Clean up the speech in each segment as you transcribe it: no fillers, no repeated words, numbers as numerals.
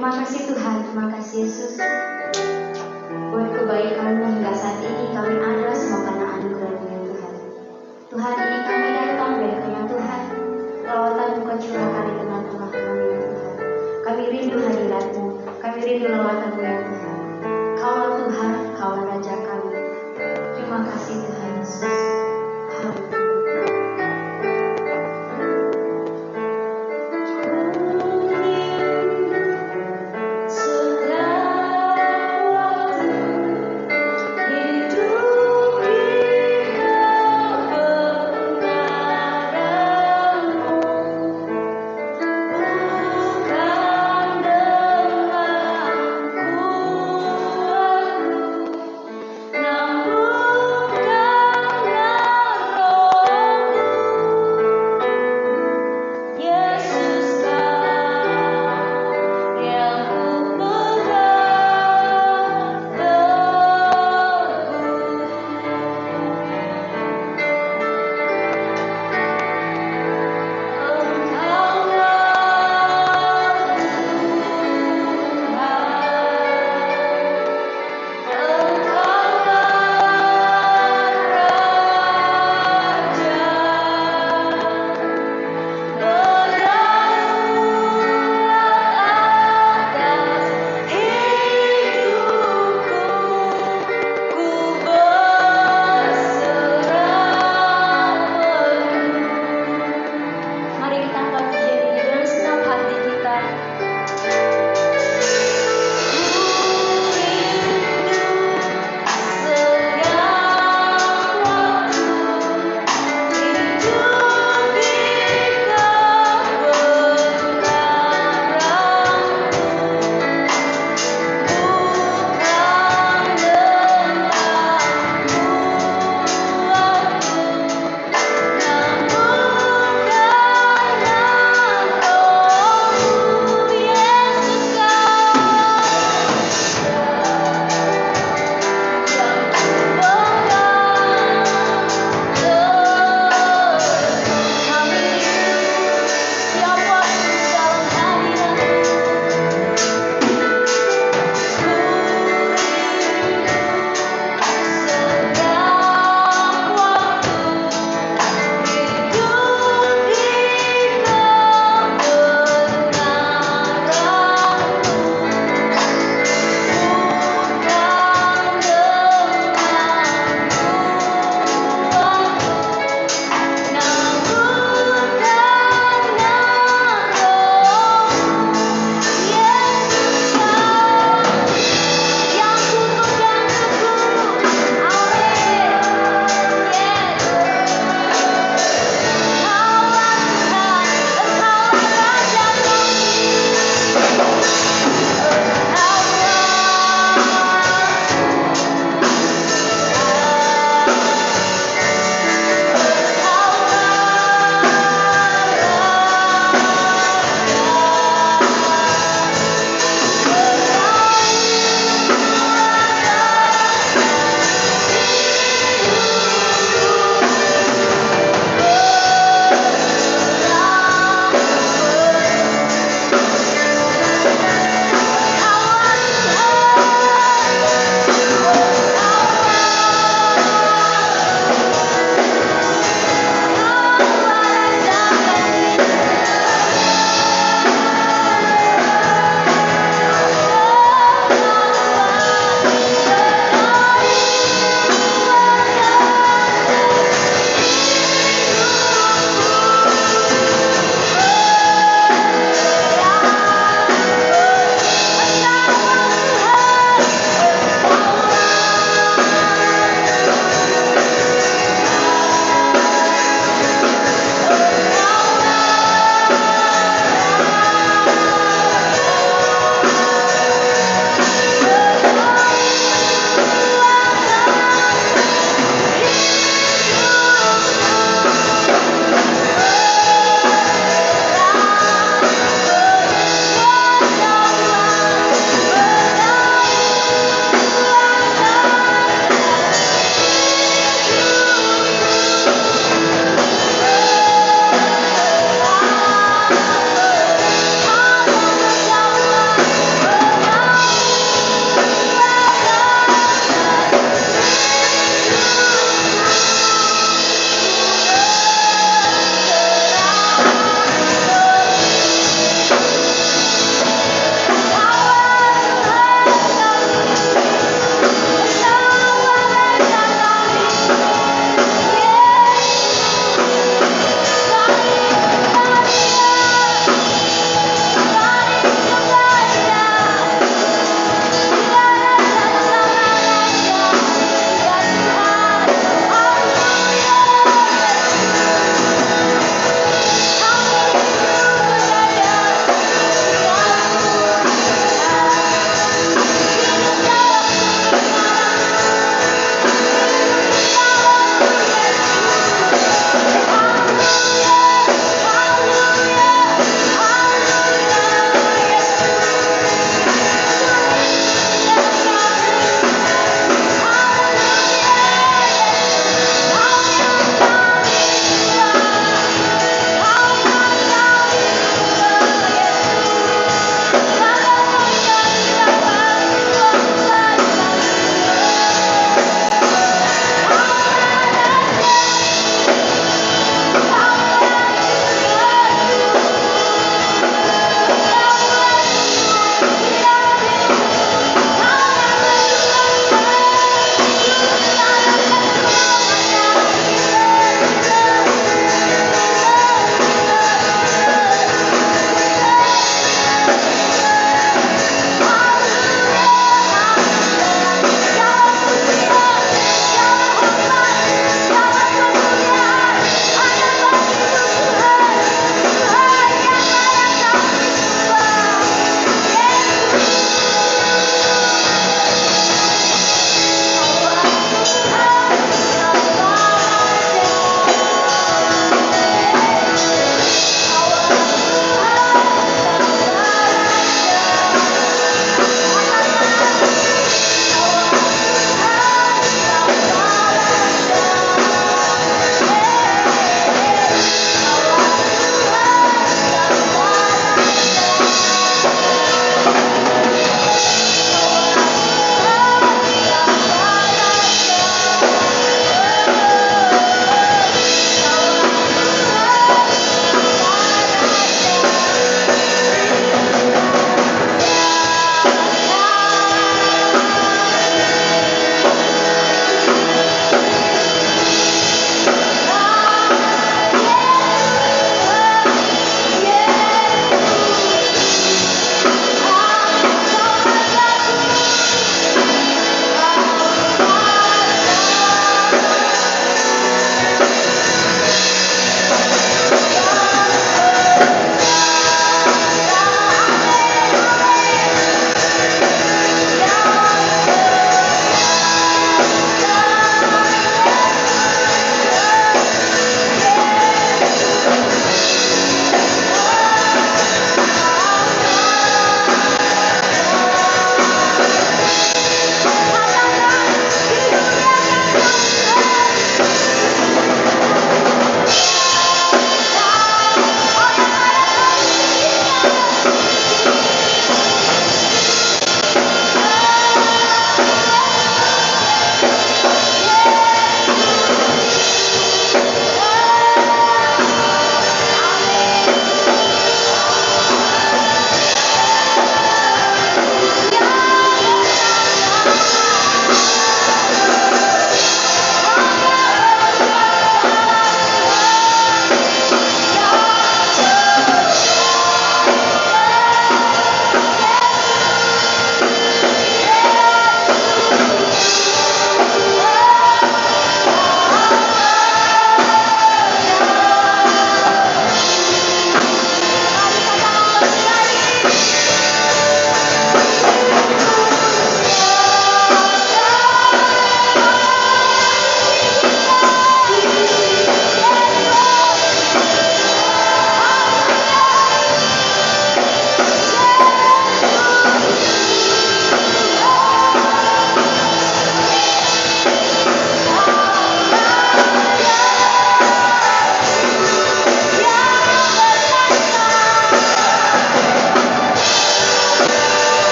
Terima kasih Tuhan, terima kasih Yesus. Buat kebaikan-Mu hingga saat ini kami ada semua karena anugerah-Mu ya Tuhan. Tuhan, ini kami datang dari Kau Tuhan. Lawatan-Mu Kau curahkan di tengah-tengah kami ya Tuhan. Kami rindu hadirat-Mu, kami rindu lawatan-Mu ya Tuhan. Kaulah Tuhan, Kaulah Raja kami. Terima kasih Tuhan Yesus. Haleluya. Namun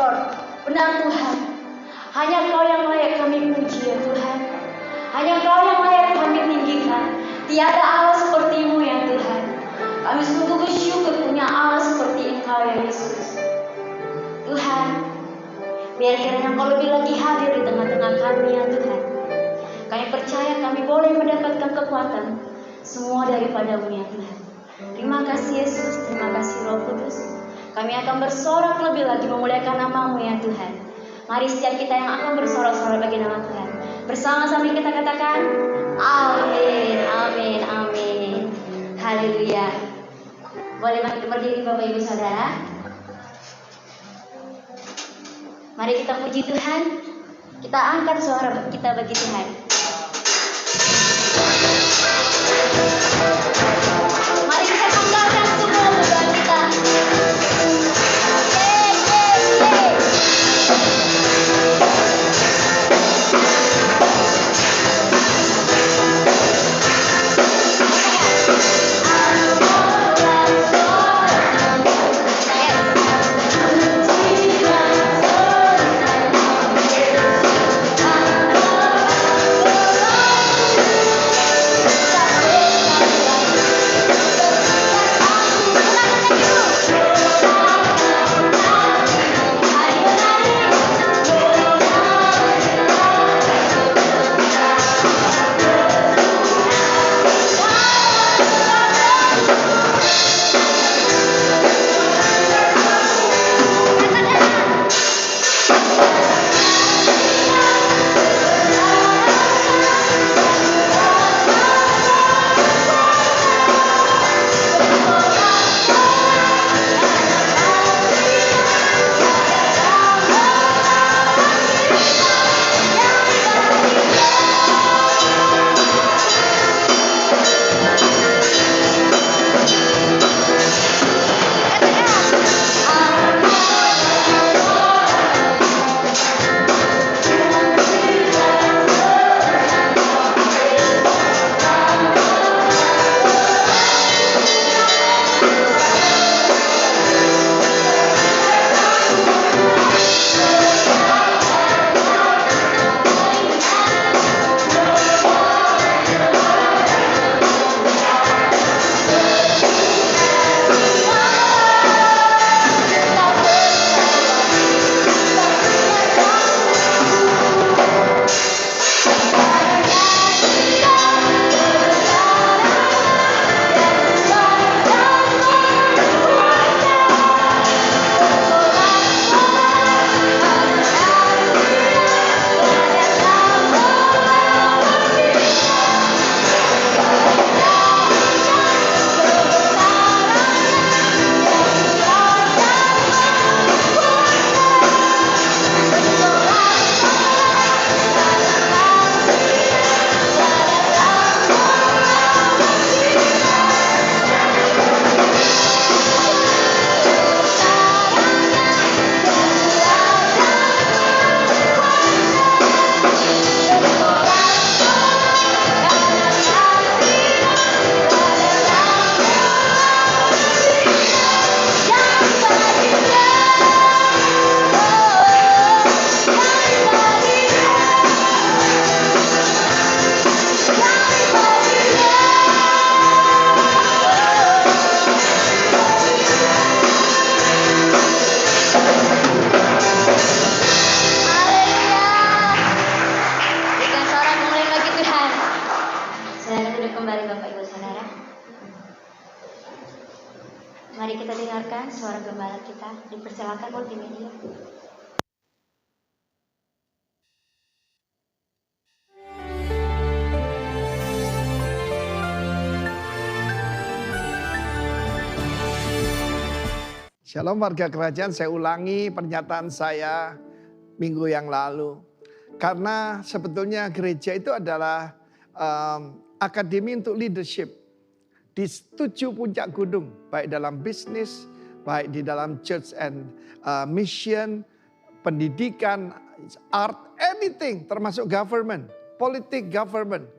Lord. Benar Tuhan, hanya Kau yang layak kami puji ya Tuhan. Hanya Kau yang layak kami tinggikan. Tiada Allah seperti-Mu ya Tuhan. Kami sungguh bersyukur punya Allah seperti Engkau ya Yesus. Tuhan, biar kiranya Kau lebih lagi hadir di tengah-tengah kami ya Tuhan. Kami percaya kami boleh mendapatkan kekuatan semua daripada-Mu ya Tuhan. Terima kasih Yesus, terima kasih Roh Kudus. Kami akan bersorak lebih lagi memuliakan nama-Mu ya Tuhan. Mari setiap kita yang akan bersorak-sorak bagi nama Tuhan. Bersama-sama kita katakan, amin, amin, amin. Haleluya. Boleh berdiri Bapak Ibu Saudara. Mari kita puji Tuhan. Kita angkat suara kita bagi Tuhan. Mari kita tanggalkan semua beban kita. Mari kita dengarkan suara gembala kita. Dipersilakan multimedia. Shalom warga kerajaan, saya ulangi pernyataan saya minggu yang lalu. Karena sebetulnya gereja itu adalah akademi untuk leadership. Di 7 puncak gunung, baik dalam bisnis, baik di dalam church and mission, pendidikan, art, anything, termasuk government, politik government.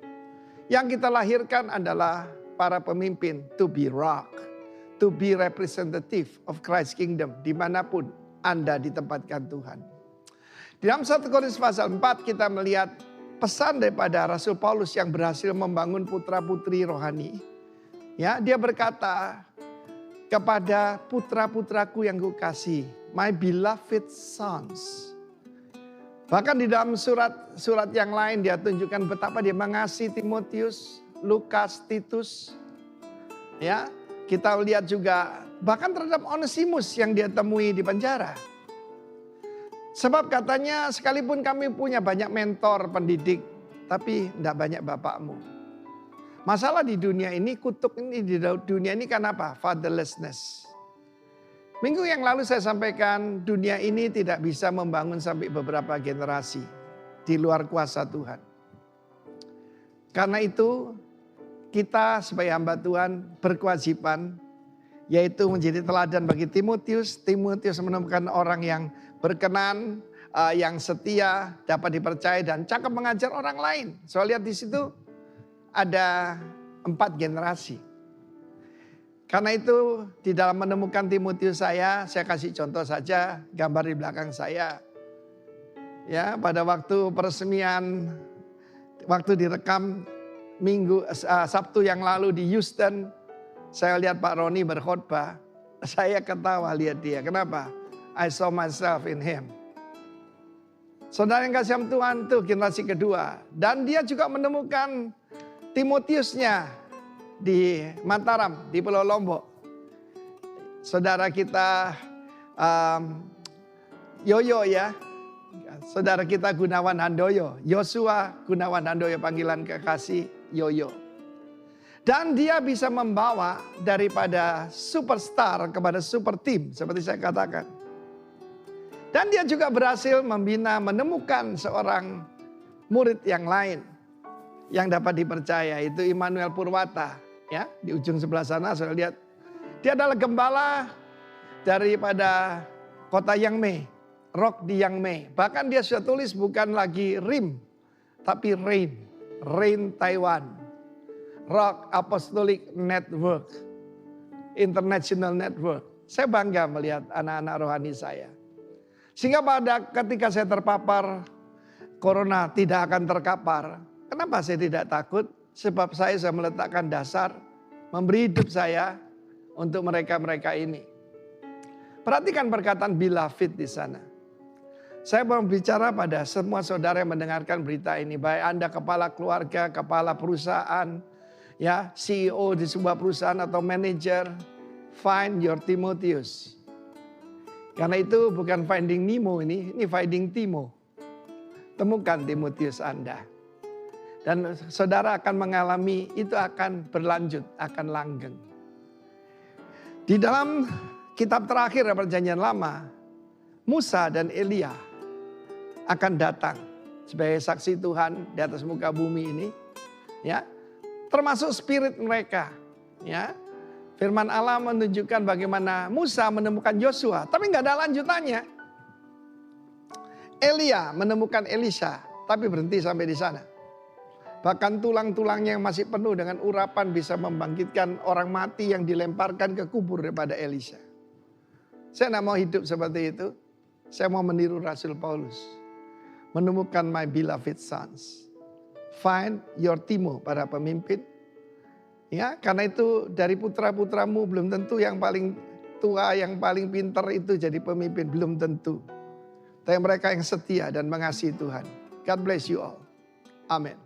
Yang kita lahirkan adalah para pemimpin to be rock, to be representative of Christ Kingdom dimanapun. Anda ditempatkan Tuhan. Di dalam 1 Korintus pasal 4 kita melihat pesan daripada Rasul Paulus yang berhasil membangun putra-putri rohani. Ya, dia berkata kepada putra-putraku yang kukasihi, my beloved sons. Bahkan di dalam surat yang lain dia tunjukkan betapa dia mengasihi Timotius, Lukas, Titus. Ya, kita lihat juga bahkan terhadap Onesimus yang dia temui di penjara. Sebab katanya sekalipun kami punya banyak mentor pendidik, tapi tidak banyak bapakmu. Masalah di dunia ini, kutuk ini di dunia ini kan apa? Fatherlessness. Minggu yang lalu saya sampaikan dunia ini tidak bisa membangun sampai beberapa generasi di luar kuasa Tuhan. Karena itu kita sebagai hamba Tuhan berkewajiban yaitu menjadi teladan bagi Timotius. Timotius menemukan orang yang berkenan, yang setia, dapat dipercaya dan cakap mengajar orang lain. Saya lihat di situ ada 4 generasi. Karena itu di dalam menemukan Timotius saya kasih contoh saja gambar di belakang saya. Ya, pada waktu peresmian, waktu direkam Sabtu yang lalu di Houston, saya lihat Pak Roni berkhotbah. Saya ketawa lihat dia. Kenapa? I saw myself in him. Saudara yang kasih Tuhan itu generasi kedua. Dan dia juga menemukan Timotiusnya di Mataram, di Pulau Lombok. Saudara kita Yoyo ya. Saudara kita Gunawan Handoyo. Yosua Gunawan Handoyo, panggilan kekasih Yoyo. Dan dia bisa membawa daripada superstar kepada super team seperti saya katakan. Dan dia juga berhasil membina, menemukan seorang murid yang lain yang dapat dipercaya, itu Immanuel Purwata. Ya, di ujung sebelah sana saya lihat dia adalah gembala daripada kota Yangmei, Rock di Yangmei. Bahkan dia sudah tulis bukan lagi RIM, tapi Rain Taiwan. Rock Apostolic Network, International Network. Saya bangga melihat anak-anak rohani saya. Sehingga ketika saya terpapar corona tidak akan terkapar. Kenapa saya tidak takut? Sebab saya sudah meletakkan dasar, memberi hidup saya untuk mereka-mereka ini. Perhatikan perkataan beloved di sana. Saya mau bicara pada semua saudara yang mendengarkan berita ini. Baik Anda kepala keluarga, kepala perusahaan, ya, CEO di sebuah perusahaan atau manajer, find your Timotius. Karena itu bukan finding Nemo ini finding Timo. Temukan Timotius Anda. Dan saudara akan mengalami itu akan berlanjut, akan langgeng. Di dalam kitab terakhir Perjanjian Lama, Musa dan Elia akan datang sebagai saksi Tuhan di atas muka bumi ini, ya. Termasuk spirit mereka, ya. Firman Allah menunjukkan bagaimana Musa menemukan Yosua, tapi nggak ada lanjutannya. Elia menemukan Elisa, tapi berhenti sampai di sana. Bahkan tulang-tulangnya yang masih penuh dengan urapan bisa membangkitkan orang mati yang dilemparkan ke kubur daripada Elisa. Saya tidak mau hidup seperti itu. Saya mau meniru Rasul Paulus. Menemukan my beloved sons. Find your Timo, para pemimpin. Ya, karena itu dari putra-putramu belum tentu yang paling tua, yang paling pintar itu jadi pemimpin. Belum tentu. Tapi mereka yang setia dan mengasihi Tuhan. God bless you all. Amin.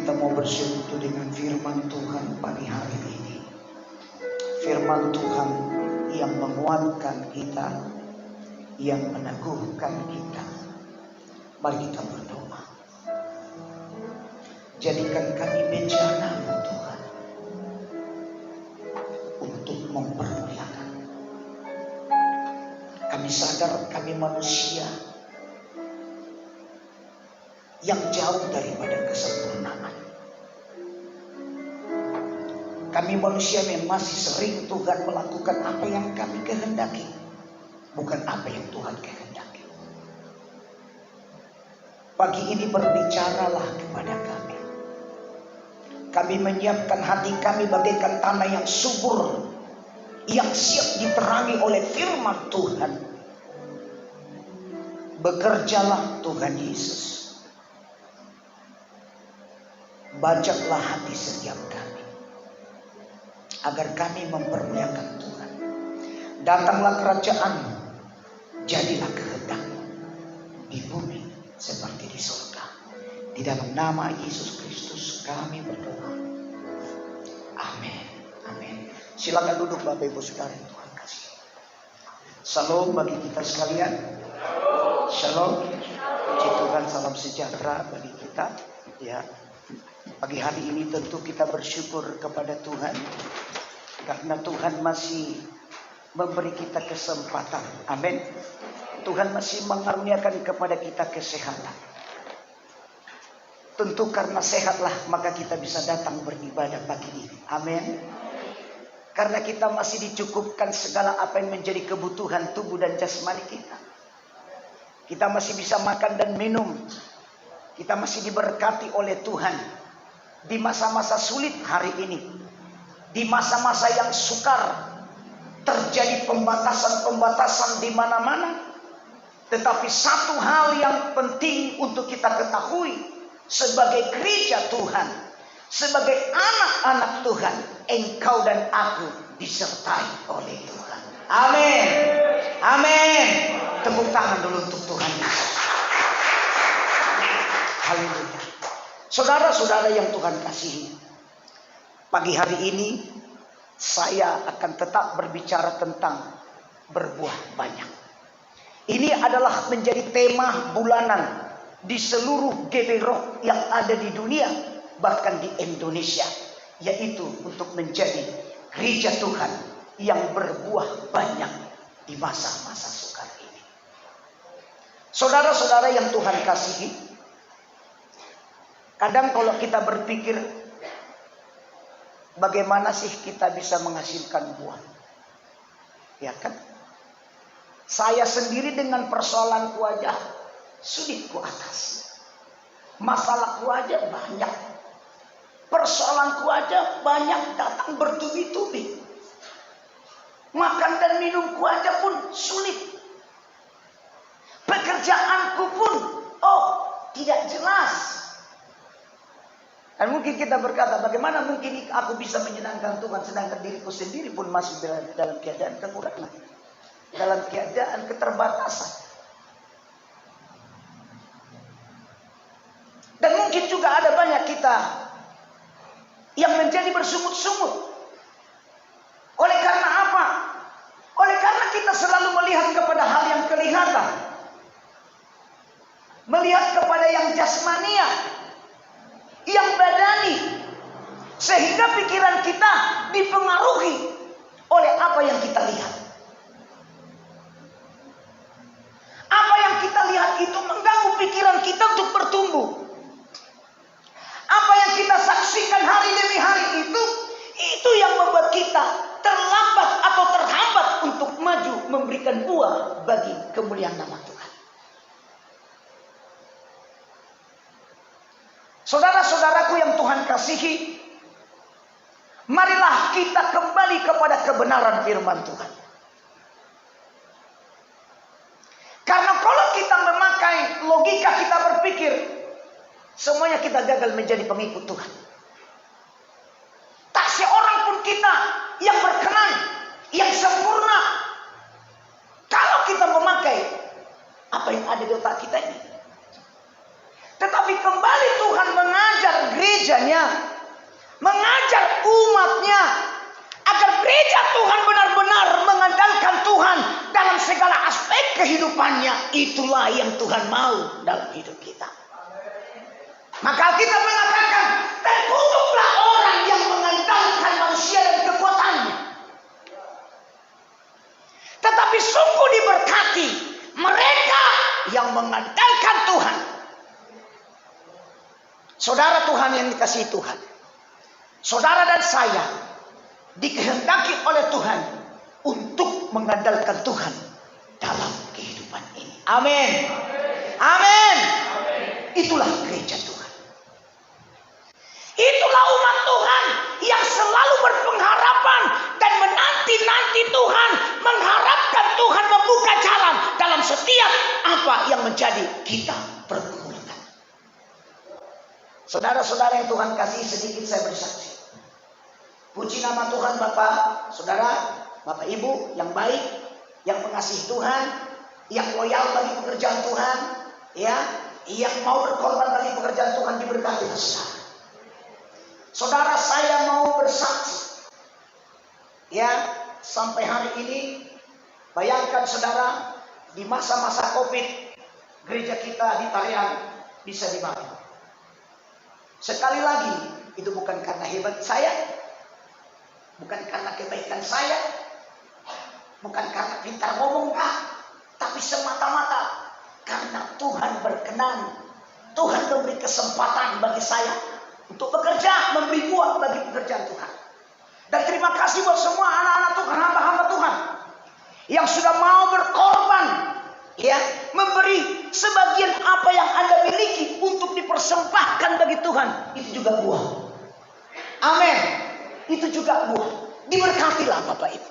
Kita mau bersekutu dengan firman Tuhan pagi hari ini. Firman Tuhan yang menguatkan kita, yang meneguhkan kita. Mari kita berdoa. Jadikan kami bencana-Mu Tuhan, untuk mempermuliakan. Kami sadar kami manusia yang jauh daripada kesempurnaan. Kami manusia yang masih sering Tuhan melakukan apa yang kami kehendaki, bukan apa yang Tuhan kehendaki. Pagi ini berbicaralah kepada kami. Kami menyiapkan hati kami bagaikan tanah yang subur, yang siap diterangi oleh firman Tuhan. Bekerjalah Tuhan Yesus. Bajaklah hati setiap kami, agar kami mempermuliakan Tuhan. Datanglah kerajaan-Mu, jadilah kehendak-Mu di bumi seperti di surga. Di dalam nama Yesus Kristus kami berdoa. Amin. Amin. Silakan duduk Bapak Ibu Saudara yang Tuhan kasih. Salam bagi kita sekalian. Shalom. Puji Tuhan, salam sejahtera bagi kita. Ya. Pagi hari ini tentu kita bersyukur kepada Tuhan, karena Tuhan masih memberi kita kesempatan. Amin. Tuhan masih mengaruniakan kepada kita kesehatan. Tentu karena sehatlah maka kita bisa datang beribadah pagi ini. Amin. Karena kita masih dicukupkan segala apa yang menjadi kebutuhan tubuh dan jasmani kita. Kita masih bisa makan dan minum. Kita masih diberkati oleh Tuhan. Di masa-masa sulit hari ini, di masa-masa yang sukar, terjadi pembatasan-pembatasan di mana-mana. Tetapi satu hal yang penting untuk kita ketahui, sebagai gereja Tuhan, sebagai anak-anak Tuhan, engkau dan aku disertai oleh Tuhan. Amin. Amin. Tepuk tangan dulu untuk Tuhan. Haleluya. Saudara-saudara yang Tuhan kasihi, pagi hari ini saya akan tetap berbicara tentang berbuah banyak. Ini adalah menjadi tema bulanan di seluruh GP Rock yang ada di dunia, bahkan di Indonesia, yaitu untuk menjadi gereja Tuhan yang berbuah banyak di masa-masa sukar ini. Saudara-saudara yang Tuhan kasihi, kadang kalau kita berpikir, bagaimana sih kita bisa menghasilkan buah? Ya kan? Saya sendiri dengan persoalanku aja sulit ku atasi. Masalahku aja banyak. Persoalanku aja banyak datang bertubi-tubi. Makan dan minumku aja pun sulit. Pekerjaanku pun tidak jelas. Dan mungkin kita berkata, bagaimana mungkin aku bisa menyenangkan Tuhan sedangkan diriku sendiri pun masih berada dalam keadaan kekurangan, dalam keadaan keterbatasan. Dan mungkin juga ada banyak kita yang menjadi bersungut-sungut. Oleh karena apa? Oleh karena kita selalu melihat kepada hal yang kelihatan, melihat kepada yang jasmania, yang badani, sehingga pikiran kita dipengaruhi oleh apa yang kita lihat. Apa yang kita lihat itu mengganggu pikiran kita untuk bertumbuh. Apa yang kita saksikan hari demi hari itu yang membuat kita terlambat atau terhambat untuk maju memberikan buah bagi kemuliaan nama Tuhan. Saudara-saudaraku yang Tuhan kasihi, marilah kita kembali kepada kebenaran firman Tuhan. Karena kalau kita memakai logika, kita berpikir semuanya kita gagal menjadi pengikut Tuhan. Tak seorang pun kita yang berkenan, yang sempurna, kalau kita memakai apa yang ada di otak kita ini. Tetapi kembali Tuhan mengajar gereja gerejanya, mengajar umatnya agar gereja Tuhan benar-benar mengandalkan Tuhan dalam segala aspek kehidupannya. Itulah yang Tuhan mau dalam hidup kita. Maka kita mengatakan, terkutuklah orang yang mengandalkan manusia dan kekuatannya. Tetapi sungguh diberkati mereka yang mengandalkan Tuhan. Saudara Tuhan yang dikasihi Tuhan, saudara dan saya dikehendaki oleh Tuhan untuk mengandalkan Tuhan dalam kehidupan ini. Amin. Amin. Itulah gereja Tuhan. Itulah umat Tuhan yang selalu berpengharapan dan menanti-nanti Tuhan, mengharapkan Tuhan membuka jalan dalam setiap apa yang menjadi kita pergumulan. Saudara-saudara yang Tuhan kasih, sedikit saya bersaksi. Puji nama Tuhan Bapak, Saudara, Bapak Ibu yang baik, yang mengasihi Tuhan, yang loyal bagi pekerjaan Tuhan, ya, yang mau berkorban bagi pekerjaan Tuhan, diberkati Saudara. Saudara, saya mau bersaksi, ya, sampai hari ini, bayangkan Saudara, di masa-masa COVID, gereja kita di Tarian bisa dibangun. Sekali lagi, itu bukan karena hebat saya, bukan karena kebaikan saya, bukan karena pintar ngomong, tapi semata-mata karena Tuhan berkenan. Tuhan memberi kesempatan bagi saya untuk bekerja, memberi buah bagi pekerjaan Tuhan. Dan terima kasih buat semua anak-anak Tuhan, hamba-hamba Tuhan yang sudah mau berkorban, ya, memberi sebagian apa yang Anda miliki untuk dipersembahkan bagi Tuhan. Itu juga buah. Amin. Itu juga buah. Diberkatilah Bapak Ibu.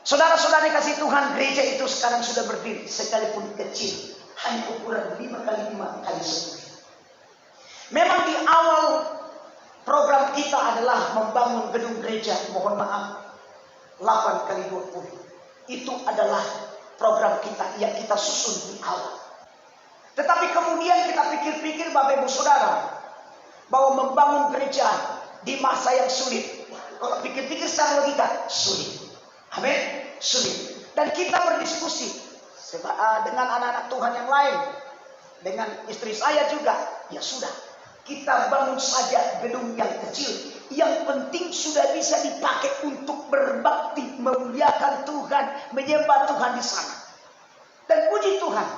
Saudara-saudara kasih Tuhan, gereja itu sekarang sudah berdiri, sekalipun kecil, hanya ukuran 5x5 x 10. Memang di awal program kita adalah membangun gedung gereja, mohon maaf, 8x20. Itu adalah program kita yang kita susun di awal. Tetapi kemudian kita pikir-pikir Bapak Ibu Saudara, bahwa membangun gereja di masa yang sulit, kalau pikir-pikir secara logika, sulit. Amin, sulit. Dan kita berdiskusi dengan anak-anak Tuhan yang lain, dengan istri saya juga. Ya sudah, kita bangun saja gedung yang kecil, yang penting sudah bisa dipakai untuk berbakti, memuliakan Tuhan, menyembah Tuhan di sana. Dan puji Tuhan,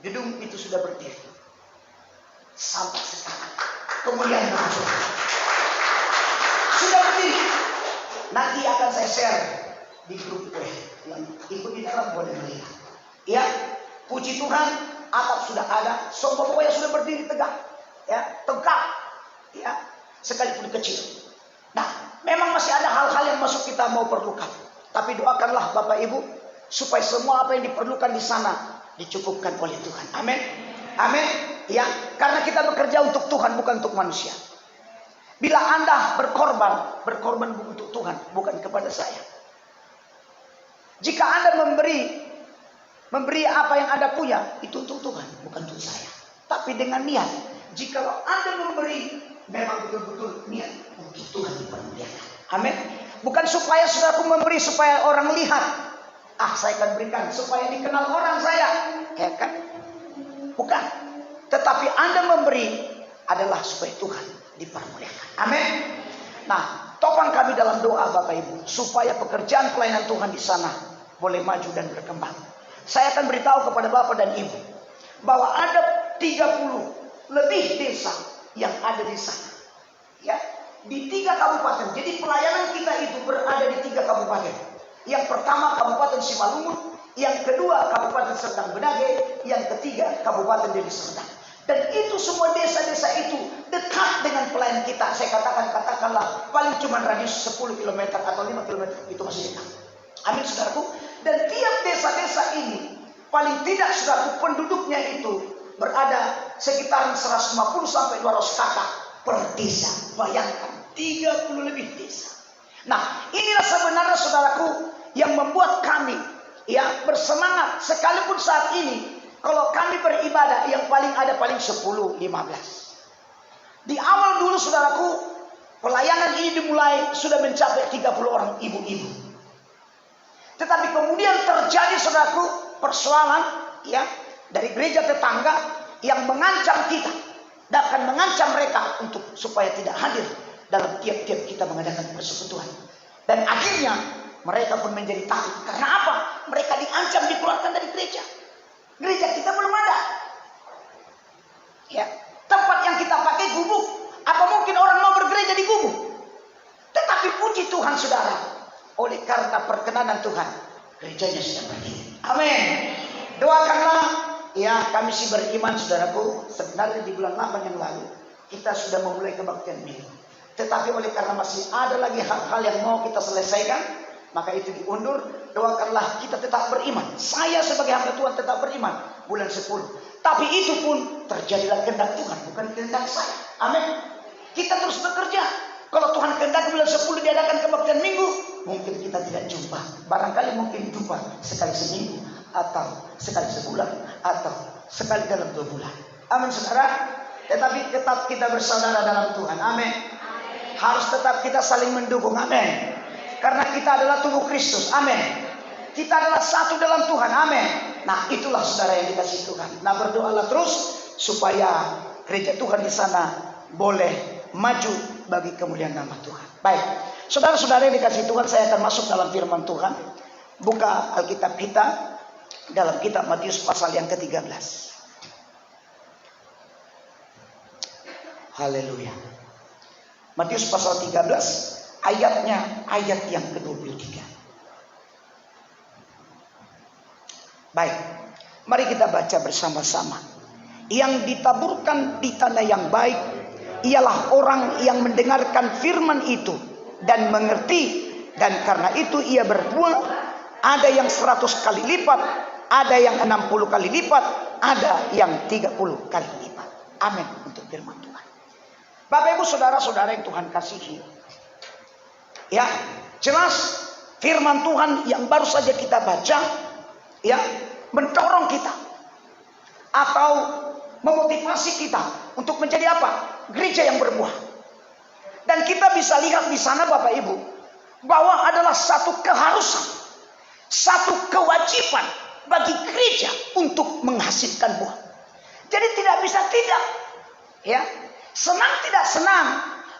gedung itu sudah berdiri sampai sekarang. Kemudian sudah berdiri. Nanti akan saya share di grup yang ikut di dalam, boleh melihat. Ya, puji Tuhan, atap sudah ada, pokoknya sudah berdiri tegak, ya, tegak, ya, sekalipun kecil. Nah, memang masih ada hal-hal yang masuk kita mau perlukan, tapi doakanlah Bapak Ibu supaya semua apa yang diperlukan di sana dicukupkan oleh Tuhan. Amin, amin. Ya, karena kita bekerja untuk Tuhan, bukan untuk manusia. Bila Anda berkorban untuk Tuhan, bukan kepada saya. Jika Anda memberi apa yang Anda punya, itu untuk Tuhan, bukan untuk saya. Tapi dengan niat, jika Anda memberi, memang betul-betul niat untuk Tuhan dipermuliakan. Amin. Bukan supaya saudaraku memberi supaya orang lihat, saya akan berikan supaya dikenal orang saya, ya kan? Bukan. Tetapi Anda memberi adalah supaya Tuhan dipermuliakan. Amin. Nah, topang kami dalam doa Bapak Ibu, supaya pekerjaan pelayanan Tuhan di sana boleh maju dan berkembang. Saya akan beritahu kepada Bapak dan Ibu bahwa ada 30 lebih desa yang ada di sana, ya, di 3 kabupaten. Jadi pelayanan kita itu berada di 3 kabupaten. Yang pertama Kabupaten Simalungun, yang kedua Kabupaten Serdang Bedagai, yang ketiga Kabupaten Deli Serdang. Dan itu semua desa-desa itu dekat dengan pelayan kita. Saya katakanlah paling cuma radius 10 km atau 5 km, itu masih dekat. Amin saudaraku. Dan tiap desa-desa ini paling tidak saudaraku penduduknya itu berada sekitar 150 sampai 200 kakak per desa. Bayangkan 30 lebih desa. Nah, inilah sebenarnya saudaraku yang membuat kami ya bersemangat sekalipun saat ini. Kalau kami beribadah yang paling ada paling 10-15. Di awal dulu saudaraku, pelayanan ini dimulai sudah mencapai 30 orang ibu-ibu. Tetapi kemudian terjadi saudaraku persoalan ya dari gereja tetangga yang mengancam kita dan akan mengancam mereka untuk supaya tidak hadir dalam tiap-tiap kita mengadakan persekutuan. Dan akhirnya mereka pun menjadi takut. Karena apa? Mereka diancam dikeluarkan dari gereja. Gereja kita belum ada. Ya, tempat yang kita pakai gubuk. Apa mungkin orang mau bergereja di gubuk? Tetapi puji Tuhan saudara, oleh karena perkenanan Tuhan, gerejanya sudah berdiri. Amin. Doakanlah. Ya, kami sih beriman saudaraku, sebenarnya di bulan 8 yang lalu kita sudah memulai kebaktian minggu. Tetapi oleh karena masih ada lagi hal-hal yang mau kita selesaikan, maka itu diundur. Doakanlah kita tetap beriman. Saya sebagai hamba Tuhan tetap beriman bulan 10. Tapi itu pun terjadilah kehendak Tuhan, bukan kehendak saya. Amin. Kita terus bekerja. Kalau Tuhan kehendak bulan 10 diadakan kebaktian minggu, mungkin kita tidak jumpa. Barangkali mungkin jumpa sekali seminggu, atau sekali sebulan, atau sekali dalam 2 bulan. Amin saudara. Tetapi tetap kita bersaudara dalam Tuhan. Amin. Harus tetap kita saling mendukung. Amin. Karena kita adalah tubuh Kristus. Amin. Kita adalah satu dalam Tuhan. Amin. Nah, itulah saudara yang dikasihi Tuhan. Nah, berdoalah terus supaya gereja Tuhan di sana boleh maju bagi kemuliaan nama Tuhan. Baik, saudara-saudara yang dikasihi Tuhan, saya akan masuk dalam firman Tuhan. Buka Alkitab kita dalam kitab Matius pasal yang ke-13. Haleluya. Matius pasal 13, ayatnya ayat yang ke-23. Baik, mari kita baca bersama-sama. Yang ditaburkan di tanah yang baik ialah orang yang mendengarkan firman itu dan mengerti, dan karena itu ia berbuah. Ada yang 100 kali lipat, ada yang 60 kali lipat, ada yang 30 kali lipat. Amin untuk firman Tuhan. Bapak Ibu saudara-saudara yang Tuhan kasihi, ya, jelas firman Tuhan yang baru saja kita baca, ya, mendorong kita atau memotivasi kita untuk menjadi apa? Gereja yang berbuah. Dan kita bisa lihat di sana Bapak Ibu, bahwa adalah satu keharusan, satu kewajiban bagi gereja untuk menghasilkan buah. Jadi tidak bisa tidak, ya. Senang tidak senang,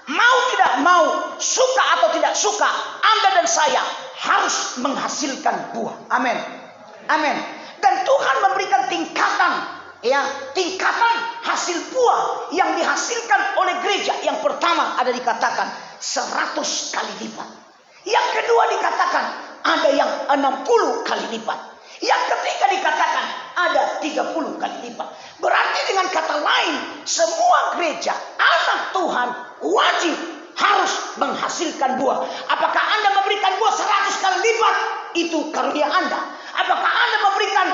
mau tidak mau, suka atau tidak suka, Anda dan saya harus menghasilkan buah. Amin. Amin. Dan Tuhan memberikan tingkatan, ya, tingkatan hasil buah yang dihasilkan oleh gereja. Yang pertama ada dikatakan 100 kali lipat. Yang kedua dikatakan ada yang 60 kali lipat. Yang ketiga dikatakan ada 30 kali lipat. Berarti dengan kata lain, semua gereja anak Tuhan wajib harus menghasilkan buah. Apakah Anda memberikan buah 100 kali lipat? Itu karunia Anda. Apakah Anda memberikan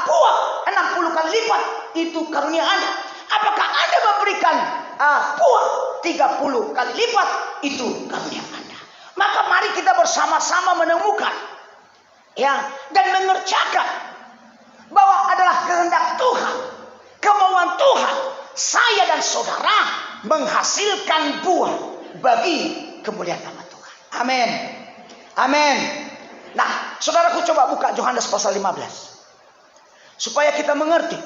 buah 60 kali lipat? Itu karunia Anda. Apakah Anda memberikan buah 30 kali lipat? Itu karunia Anda. Maka mari kita bersama-sama menemukan, ya, dan mengerjakan bahwa adalah kehendak Tuhan, kemauan Tuhan, saya dan saudara menghasilkan buah bagi kemuliaan nama Tuhan. Amin. Amin. Nah, saudaraku coba buka Yohanes pasal 15 supaya kita mengerti,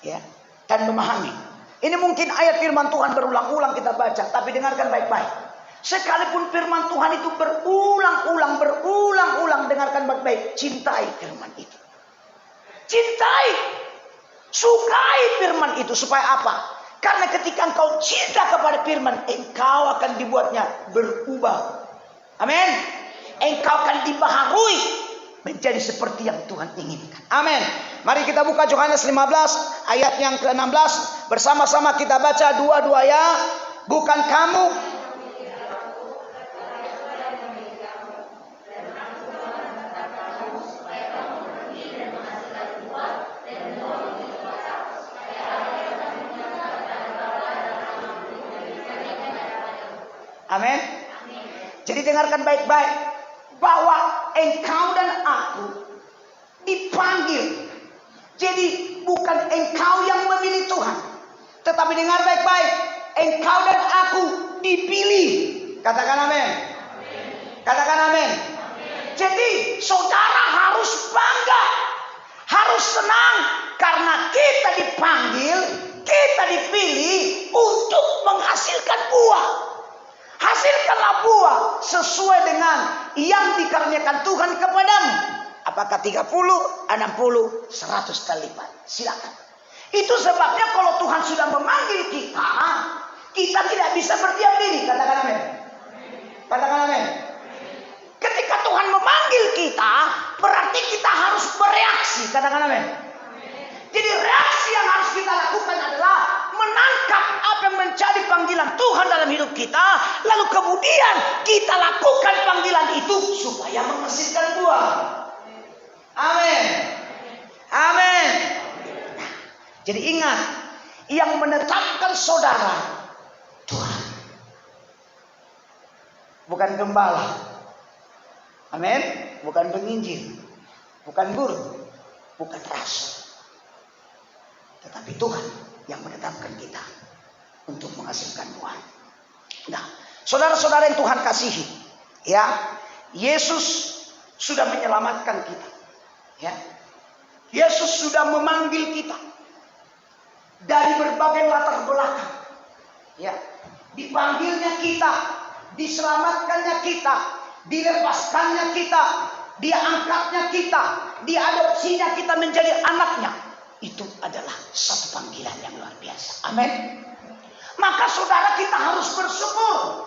ya, dan memahami. Ini mungkin ayat firman Tuhan berulang-ulang kita baca, tapi dengarkan baik-baik. Sekalipun firman Tuhan itu berulang-ulang, dengarkan baik-baik. Cintai firman itu. Cintai. Sukai firman itu. Supaya apa? Karena ketika engkau cinta kepada firman, engkau akan dibuatnya berubah. Amin. Engkau akan dibaharui menjadi seperti yang Tuhan inginkan. Amin. Mari kita buka Yohanes 15 ayat yang ke-16. Bersama-sama kita baca dua-dua ya. Bukan kamu. Amin. Jadi dengarkan baik-baik bahwa engkau dan aku dipanggil. Jadi bukan engkau yang memilih Tuhan, tetapi dengar baik-baik, engkau dan aku Katakan amin. Katakan amin. Jadi saudara harus bangga, harus senang karena kita dipanggil, kita dipilih untuk menghasilkan buah. Hasilkanlah buah sesuai dengan yang dikaruniakan Tuhan kepadamu. Apakah 30, 60, 100 kali lipat? Silakan. Itu sebabnya kalau Tuhan sudah memanggil kita, kita tidak bisa berdiam diri. Katakan amin. Katakan amin. Ketika Tuhan memanggil kita, berarti kita harus bereaksi. Katakan amin. Jadi reaksi yang harus kita lakukan adalah menangkap apa yang menjadi panggilan Tuhan dalam hidup kita, lalu kemudian kita lakukan panggilan itu supaya menghasilkan buah. Amin. Amin. Nah, jadi ingat, yang menetapkan saudara Tuhan, bukan gembala. Amin. Bukan penginjil, bukan guru, bukan rasul, tetapi Tuhan yang menetapkan kita untuk menghasilkan buah. Nah, saudara-saudara yang Tuhan kasihi, ya, Yesus sudah menyelamatkan kita. Ya, Yesus sudah memanggil kita dari berbagai latar belakang. Ya, dipanggilnya kita, diselamatkannya kita, dilepaskannya kita, diangkatnya kita, diadopsinya kita menjadi anaknya. Itu adalah satu panggilan yang luar biasa. Amin. Maka saudara, kita harus bersyukur.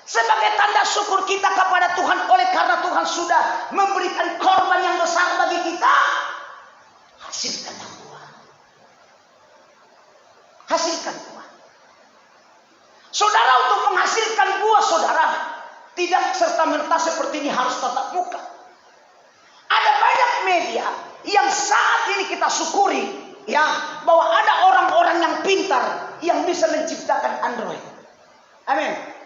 Sebagai tanda syukur kita kepada Tuhan, oleh karena Tuhan sudah memberikan korban yang besar bagi kita, hasilkanlah buah. Hasilkan buah. Saudara, untuk menghasilkan buah, saudara, tidak serta-merta seperti ini harus tatap muka. Ada banyak media yang saat ini kita syukuri, ya, bahwa ada orang-orang yang pintar yang bisa menciptakan Android. Amin.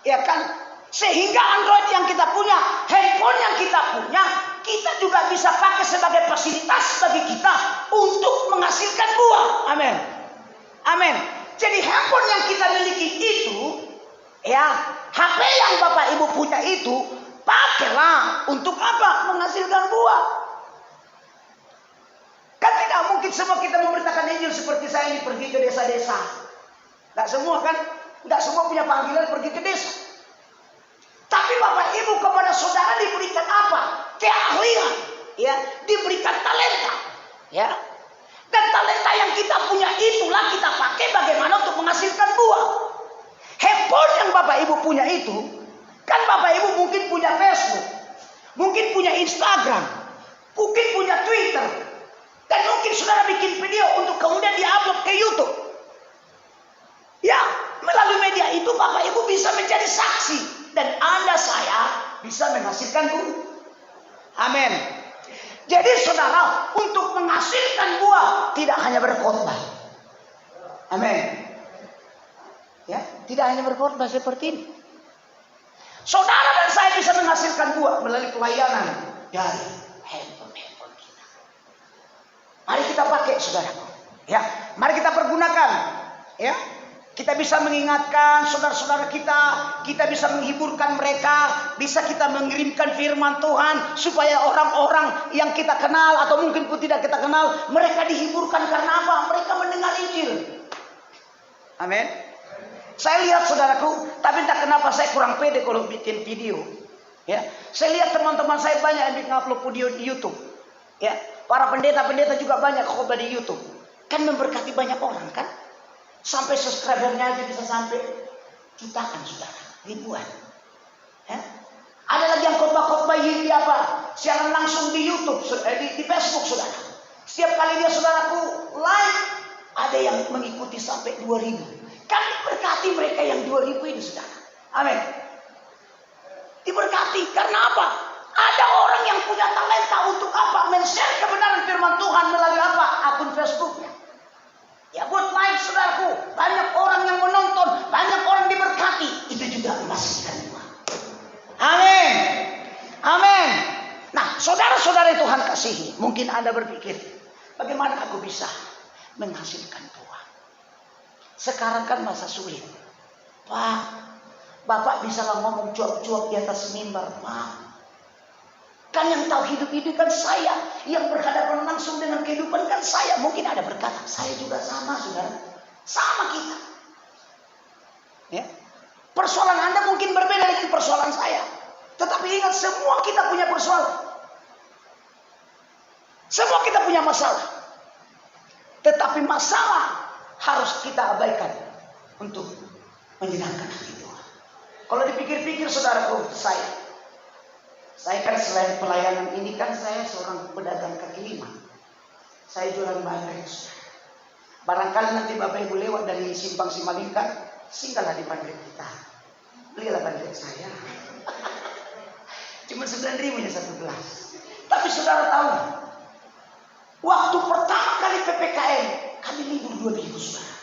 Ya kan? Sehingga Android yang kita punya, handphone yang kita punya, kita juga bisa pakai sebagai fasilitas bagi kita untuk menghasilkan buah. Amin. Amin. Jadi handphone yang kita miliki itu, ya, HP yang Bapak Ibu punya itu, pakailah untuk apa? Menghasilkan buah. Kan tidak mungkin semua kita memberitakan Injil seperti saya ini pergi ke desa-desa. Tidak semua kan? Tidak semua punya panggilan pergi ke desa. Tapi Bapak Ibu kepada saudara diberikan apa? Keahlian, ya, diberikan talenta, ya. Dan talenta yang kita punya itulah kita pakai bagaimana untuk menghasilkan buah. Handphone yang Bapak Ibu punya itu, kan Bapak Ibu mungkin punya Facebook, mungkin punya Instagram, mungkin punya Twitter, dan mungkin saudara bikin video untuk kemudian diupload ke YouTube. Ya, melalui media itu Bapak Ibu bisa menjadi saksi. Dan Anda, saya bisa menghasilkan buah. Amin. Jadi saudara, untuk menghasilkan buah tidak hanya berkhotbah. Amin. Ya, tidak hanya berkhotbah seperti ini. Saudara dan saya bisa menghasilkan buah melalui pelayanan dari handphone kita. Mari kita pakai, saudaraku. Ya, mari kita pergunakan. Ya. Kita bisa mengingatkan saudara-saudara kita bisa menghiburkan mereka, bisa kita mengirimkan firman Tuhan supaya orang-orang yang kita kenal atau mungkin pun tidak kita kenal, mereka dihiburkan karena apa? Mereka mendengar Injil. Amin. Saya lihat saudaraku, tapi entah kenapa saya kurang pede kalau bikin video. Ya, saya lihat teman-teman saya banyak yang bikin upload video di YouTube. Ya, para pendeta-pendeta juga banyak khotbah di YouTube. Kan memberkati banyak orang kan? Sampai subscribernya aja bisa sampai jutaan, saudara, ribuan. Ya? Ada lagi yang khotbah-khotbah di apa? Siaran langsung di YouTube, di Facebook, saudara. Setiap kali dia saudaraku live, ada yang mengikuti sampai 2.000. Kan diberkati mereka yang 2.000 ini, saudara. Amin. Diberkati karena apa? Ada orang yang punya talenta untuk apa? Men-share kebenaran firman Tuhan melalui apa? Akun Facebooknya. Ya, buat live, saudaraku, banyak orang yang menonton, banyak orang diberkati, itu juga menghasilkan buah. Amin. Amin. Nah, saudara-saudara yang Tuhan kasihi, mungkin Anda berpikir, bagaimana aku bisa menghasilkan buah? Sekarang kan masa sulit, Pak. Bapak bisa lah ngomong cuap-cuap di atas mimbar, Pak. Kan yang tahu hidup itu kan saya. Yang berhadapan langsung dengan kehidupan kan saya. Mungkin ada berkata, saya juga sama, saudara. Sama kita. Ya. Persoalan Anda mungkin berbeda dengan persoalan saya. Tetapi ingat, semua kita punya persoalan. Semua kita punya masalah. Tetapi masalah harus kita abaikan untuk menyenangkan hati Tuhan. Kalau dipikir-pikir, saudaraku, saya kan selain pelayanan ini kan saya seorang pedagang kaki lima. Saya jualan bandrek. Barangkali nanti Bapak Ibu lewat dari Simpang Simalingkar, singgahlah di bandrek kita. Belilah bandrek saya. Cuma 9.000 satu gelas. Tapi saudara tahu, waktu pertama kali PPKM, kami libur 2 minggu, saudara.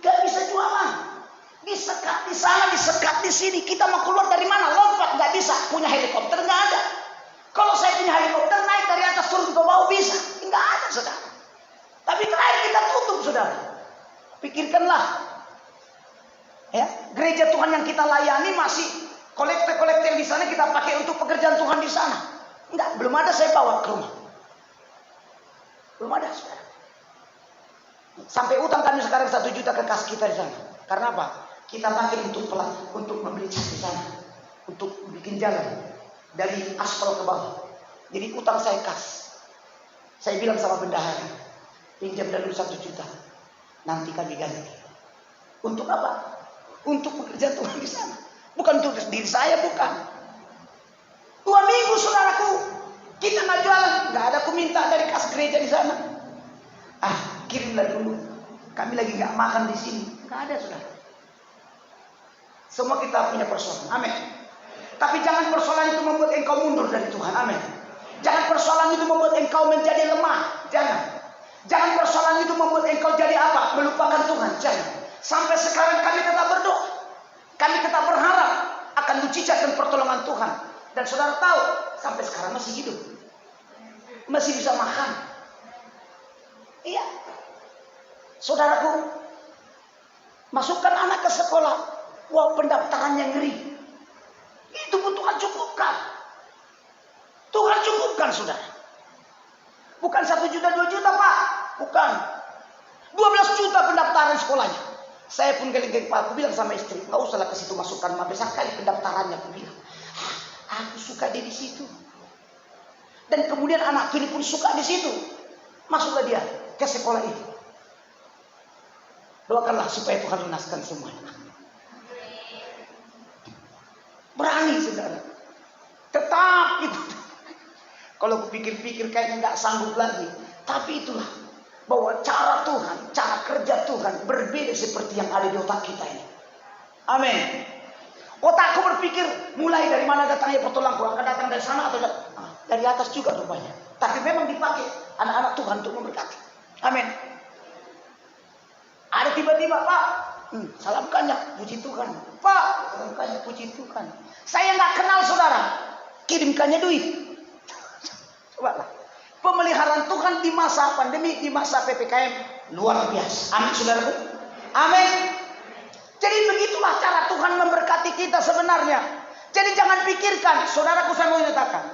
Gak bisa jualan. Disekat di sana, disekat di sini. Kita mau keluar dari mana? Lompat, gak bisa. Punya helikopter gak ada. Kalau saya punya helikopter, naik dari atas turun ke bawah bisa. Gak ada, saudara. Tapi terakhir kita tutup, saudara. Pikirkanlah. Ya, gereja Tuhan yang kita layani masih kolektor-kolektor yang di sana kita pakai untuk pekerjaan Tuhan di sana. Enggak, belum ada saya bawa ke rumah. Belum ada, saudara. Sampai utang kami sekarang 1 juta ke kas kita di sana. Karena apa? Kita pakai untuk membeli cat di sana, untuk bikin jalan dari aspal ke bawah. Jadi utang saya kas. Saya bilang sama bendahara, pinjam dulu 1 juta, nanti kami ganti. Untuk apa? Untuk pekerjaan Tuhan di sana. Bukan untuk diri saya, bukan. 2 minggu, saudaraku, kita nggak jualan, nggak ada aku minta dari kas gereja di sana. Kirimlah dulu. Kami lagi nggak makan di sini, nggak ada, saudara. Semua kita punya persoalan, amin. Tapi jangan persoalan itu membuat engkau mundur dari Tuhan, amin. Jangan persoalan itu membuat engkau menjadi lemah, jangan. Jangan persoalan itu membuat engkau jadi apa? Melupakan Tuhan, jangan. Sampai sekarang kami tetap berdoa, kami tetap berharap akan mujizat dan pertolongan Tuhan. Dan saudara tahu, sampai sekarang masih hidup, masih bisa makan. Iya, saudaraku, masukkan anak ke sekolah. Wah, pendaftarannya ngeri. Itu pun Tuhan cukupkan. Tuhan cukupkan, saudara. Bukan 1 juta, 2 juta, Pak. Bukan. 12 juta pendaftaran sekolahnya. Saya pun geleng-geleng, Pak. Aku bilang sama istri, nggak usahlah ke situ masukkan, mah besar kali pendaftarannya. Aku bilang, aku suka dia di situ. Dan kemudian anak kiri pun suka di situ. Masuklah dia ke sekolah itu. Doakanlah supaya Tuhan lunaskan semuanya. Berani, saudara. Tetap itu. Kalau aku pikir-pikir kayaknya nggak sanggup lagi. Tapi itulah bahwa cara Tuhan, cara kerja Tuhan berbeda seperti yang ada di otak kita ini. Amin. Otakku berpikir mulai dari mana datangnya pertolonganku, akan datang dari sana atau dari atas juga rupanya. Tapi memang dipakai anak-anak Tuhan untuk memberkati. Amin. Ada tiba-tiba, Pak, salamkannya, puji Tuhan. Pak, salamkannya, puji Tuhan. Saya nggak kenal, saudara, kirimkannya duit. Cobalah. Pemeliharaan Tuhan di masa pandemi, di masa PPKM luar biasa. Amin, saudaraku. Amin. Jadi begitulah cara Tuhan memberkati kita sebenarnya. Jadi jangan pikirkan, saudaraku, saya mau nyatakan.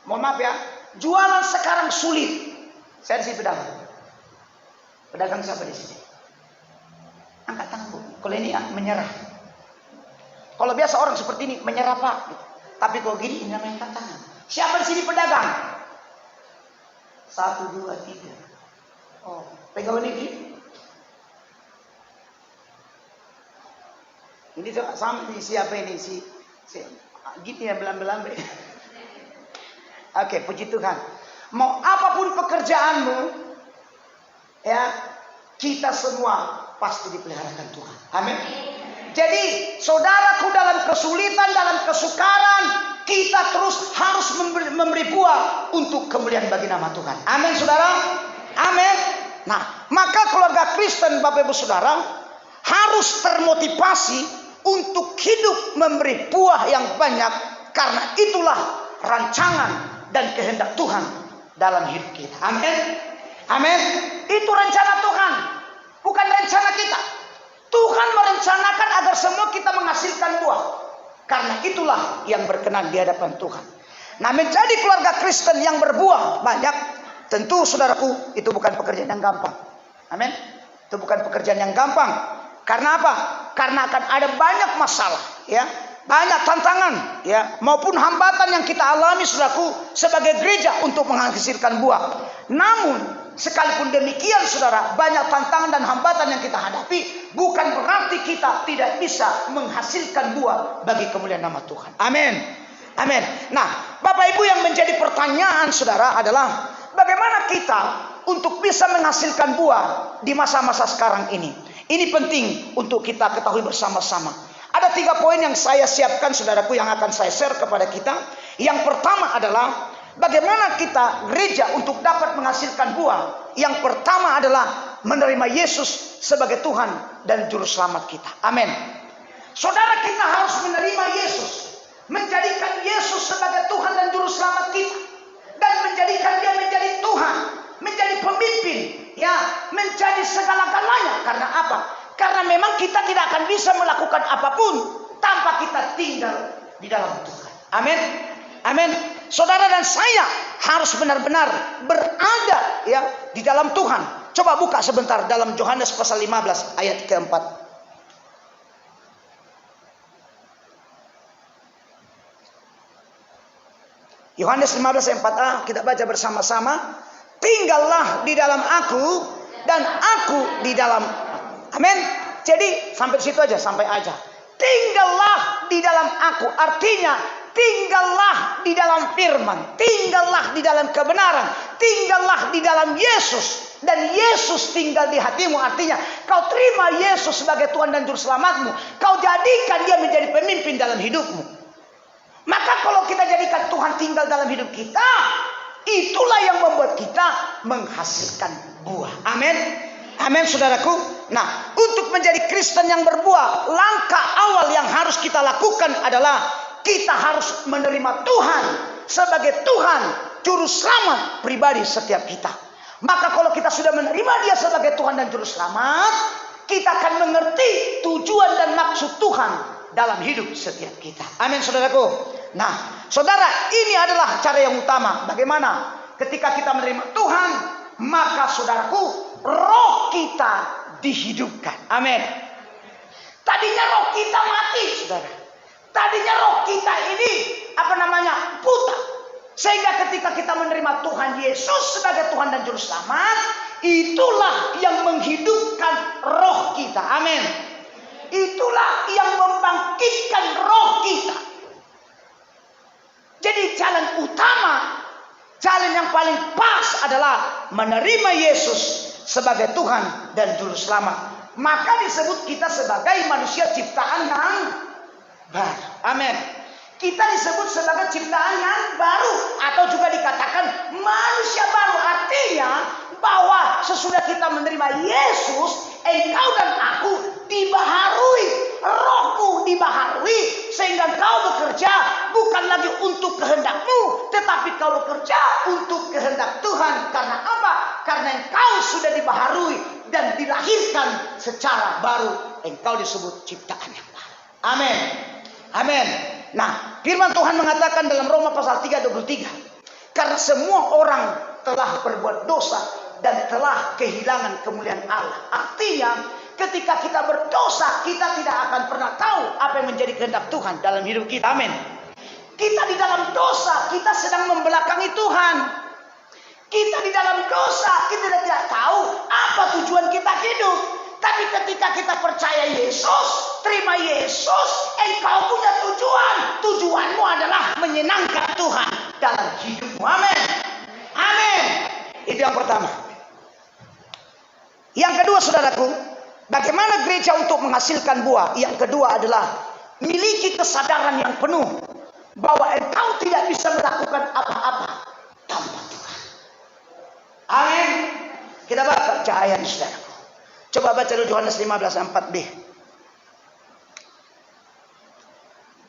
Mohon maaf ya, jualan sekarang sulit. Saya di sini pedagang. Pedagang siapa di sini? Angkat tangan, Bu. Kalau ini menyerah. Kalau biasa orang seperti ini menyerah, Pak. Tapi kalau gini ini namanya angkat tangan. Siapa di sini pedagang? 1, 2, 3. Oh, pegang ini. Ini sama nih, siapa ini si gini ya, belambe-belambe. Oke, puji Tuhan. Mau apapun pekerjaanmu, ya, kita semua pasti dipeliharakan Tuhan. Amin. Jadi, saudaraku, dalam kesulitan, dalam kesukaran, kita terus harus memberi buah untuk kemuliaan bagi nama Tuhan. Amin, saudara. Amin. Nah, maka keluarga Kristen, Bapak Ibu Saudara, harus termotivasi untuk hidup memberi buah yang banyak, karena itulah rancangan dan kehendak Tuhan dalam hidup kita. Amin. Amin. Itu rencana Tuhan, bukan rencana kita. Tuhan merencanakan agar semua kita menghasilkan buah. Karena itulah yang berkenan di hadapan Tuhan. Nah, menjadi keluarga Kristen yang berbuah banyak, tentu saudaraku, itu bukan pekerjaan yang gampang. Amin. Itu bukan pekerjaan yang gampang. Karena apa? Karena akan ada banyak masalah, ya, banyak tantangan, ya, maupun hambatan yang kita alami, saudaraku, sebagai gereja untuk menghasilkan buah. Namun, sekalipun demikian, saudara, banyak tantangan dan hambatan yang kita hadapi, bukan berarti kita tidak bisa menghasilkan buah bagi kemuliaan nama Tuhan. Amin. Amin. Nah, Bapak Ibu, yang menjadi pertanyaan saudara adalah bagaimana kita untuk bisa menghasilkan buah di masa-masa sekarang ini. Ini penting untuk kita ketahui bersama-sama. Ada 3 poin yang saya siapkan, saudaraku, yang akan saya share kepada kita. Yang pertama adalah bagaimana kita gereja untuk dapat menghasilkan buah. Yang pertama adalah menerima Yesus sebagai Tuhan dan Juru Selamat kita. Amin. Saudara, kita harus menerima Yesus, menjadikan Yesus sebagai Tuhan dan Juru Selamat kita, dan menjadikan Dia menjadi Tuhan, menjadi pemimpin, ya, menjadi segala-galanya. Karena apa? Karena memang kita tidak akan bisa melakukan apapun tanpa kita tinggal di dalam Tuhan. Amin. Amin. Saudara dan saya harus benar-benar berada, ya, di dalam Tuhan. Coba buka sebentar dalam Yohanes pasal 15 ayat keempat. Yohanes 15 ayat 4a, kita baca bersama-sama. Tinggallah di dalam aku dan aku di dalam. Amin. Jadi sampai situ aja, sampai aja. Tinggallah di dalam aku, artinya tinggallah di dalam firman, tinggallah di dalam kebenaran, tinggallah di dalam Yesus, dan Yesus tinggal di hatimu. Artinya kau terima Yesus sebagai Tuhan dan Juru Selamatmu, kau jadikan Dia menjadi pemimpin dalam hidupmu. Maka kalau kita jadikan Tuhan tinggal dalam hidup kita, itulah yang membuat kita menghasilkan buah. Amin. Amin, saudaraku. Nah, untuk menjadi Kristen yang berbuah, langkah awal yang harus kita lakukan adalah kita harus menerima Tuhan sebagai Tuhan, Juru Selamat pribadi setiap kita. Maka kalau kita sudah menerima Dia sebagai Tuhan dan Juru Selamat, kita akan mengerti tujuan dan maksud Tuhan dalam hidup setiap kita. Amin, saudaraku. Nah, saudara, ini adalah cara yang utama. Bagaimana? Ketika kita menerima Tuhan, maka saudaraku, roh kita dihidupkan. Amin. Tadinya roh kita mati, saudara. Tadinya roh kita ini buta. Sehingga ketika kita menerima Tuhan Yesus sebagai Tuhan dan Juru Selamat, itulah yang menghidupkan roh kita. Amin. Itulah yang membangkitkan roh kita. Jadi jalan utama, jalan yang paling pas adalah menerima Yesus sebagai Tuhan dan Juru Selamat. Maka disebut kita sebagai manusia ciptaan yang baru. Amin. Kita disebut sebagai ciptaan yang baru, atau juga dikatakan manusia baru. Artinya bahwa sesudah kita menerima Yesus, engkau dan aku dibaharui, rohmu dibaharui, sehingga kau bekerja bukan lagi untuk kehendakmu, tetapi kau bekerja untuk kehendak Tuhan. Karena apa? Karena engkau sudah dibaharui dan dilahirkan secara baru. Engkau disebut ciptaan yang baru. Amin. Amin. Nah, firman Tuhan mengatakan dalam Roma pasal 3:23, karena semua orang telah berbuat dosa dan telah kehilangan kemuliaan Allah. Artinya, ketika kita berdosa, kita tidak akan pernah tahu apa yang menjadi kehendak Tuhan dalam hidup kita. Amin. Kita di dalam dosa, kita sedang membelakangi Tuhan. Kita di dalam dosa, kita tidak tahu apa tujuan kita hidup. Tapi ketika kita percaya Yesus, terima Yesus, engkau punya tujuan. Tujuanmu adalah menyenangkan Tuhan dalam hidupmu. Amin. Amin. Itu yang pertama. Yang kedua, saudaraku, bagaimana gereja untuk menghasilkan buah? Yang kedua adalah miliki kesadaran yang penuh bahwa engkau tidak bisa melakukan apa-apa tanpa Tuhan. Amin. Kita baca ayat, saudaraku. Coba baca dulu Yohanes 15:4b.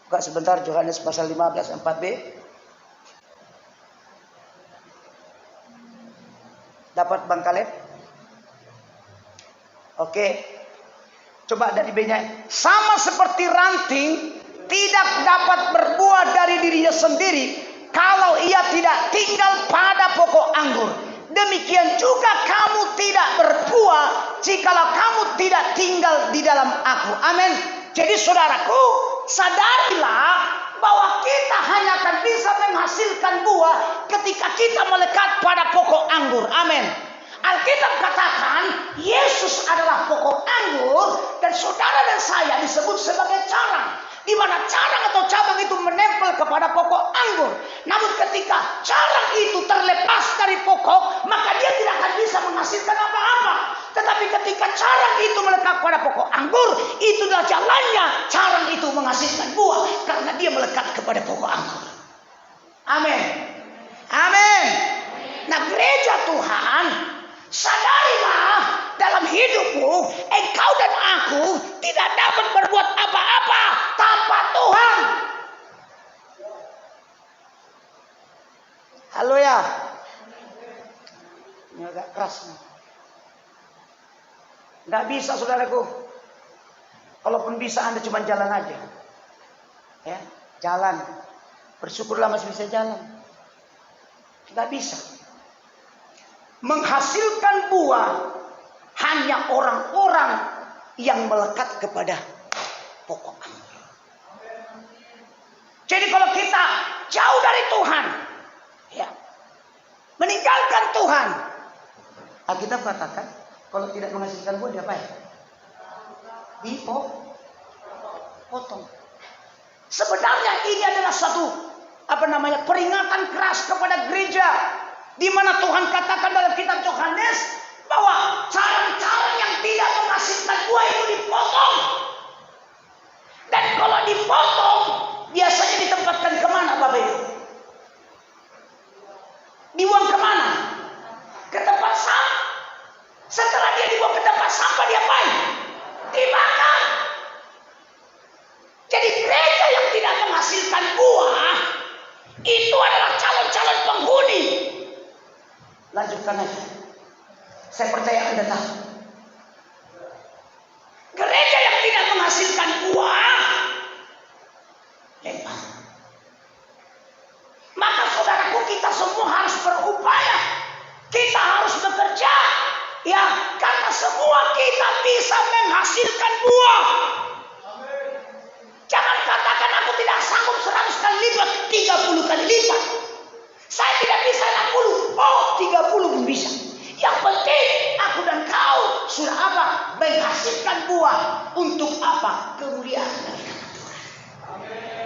Buka sebentar Yohanes pasal 15:4b. Dapat Bang Kaleb? Oke. Coba dari B-nya. Sama seperti ranting tidak dapat berbuah dari dirinya sendiri kalau ia tidak tinggal pada pokok anggur. Demikian juga kamu tidak berbuah jikalau kamu tidak tinggal di dalam aku. Amin. Jadi saudaraku, sadarilah bahwa kita hanya akan bisa menghasilkan buah ketika kita melekat pada pokok anggur. Amin. Alkitab katakan Yesus adalah pokok anggur dan saudara dan saya disebut sebagai carang, di mana carang atau cabang itu menempel kepada pokok anggur. Namun ketika carang itu terlepas dari pokok, maka dia tidak akan bisa menghasilkan apa-apa. Tetapi ketika carang itu melekat pada pokok anggur, itulah jalannya carang itu menghasilkan buah, karena dia melekat kepada pokok anggur. Amin. Amin. Nah, gereja Tuhan, sadarilah dalam hidupmu, engkau dan aku tidak dapat berbuat apa-apa tanpa Tuhan. Halo ya. Ini agak keras nih. Nggak bisa saudaraku. Kalaupun bisa Anda cuma jalan aja. Ya, jalan. Bersyukurlah masih bisa jalan. Nggak bisa. Menghasilkan buah hanya orang-orang yang melekat kepada pokok anggur. Jadi kalau kita jauh dari Tuhan, ya, meninggalkan Tuhan, Alkitab katakan kalau tidak menghasilkan buah diapain? Dipotong. Sebenarnya ini adalah satu peringatan keras kepada gereja, di mana Tuhan katakan dalam kitab Yohanes bahwa carang-carang yang tidak menghasilkan buah itu dipotong. Dan kalau dipotong, biasanya ditempatkan kemana Bapak Ibu? Dibuang kemana? Ke tempat sampah. Setelah dia dibuang ke tempat sampah, diapain? Dibakar. Jadi gereja yang tidak menghasilkan buah itu adalah calon-calon penghuni. Lanjutkan aja. Saya percaya Anda tahu. Gereja yang tidak menghasilkan buah, lempar. Maka saudaraku, kita semua harus berupaya. Kita harus bekerja. Ya, karena semua kita bisa menghasilkan buah. Jangan katakan aku tidak sanggup 100 kali lipat, 30 kali lipat. Saya tidak bisa 60. Oh, 30 pun bisa. Yang penting aku dan kau sudah menghasilkan buah. Untuk apa? Kemuliaan dari nama Tuhan.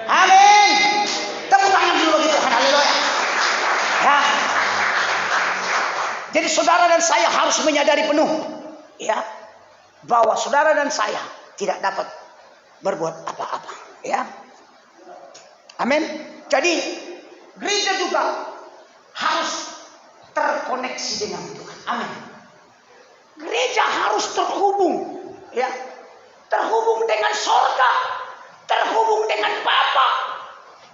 Amin. Tepuk tangan dulu bagi Tuhan. Haleluya. Ya. Jadi saudara dan saya harus menyadari penuh, ya, bahwa saudara dan saya tidak dapat berbuat apa-apa, ya. Amin. Jadi gereja juga harus terkoneksi dengan Tuhan. Amin. Gereja harus terhubung, ya, terhubung dengan sorga, terhubung dengan Bapa.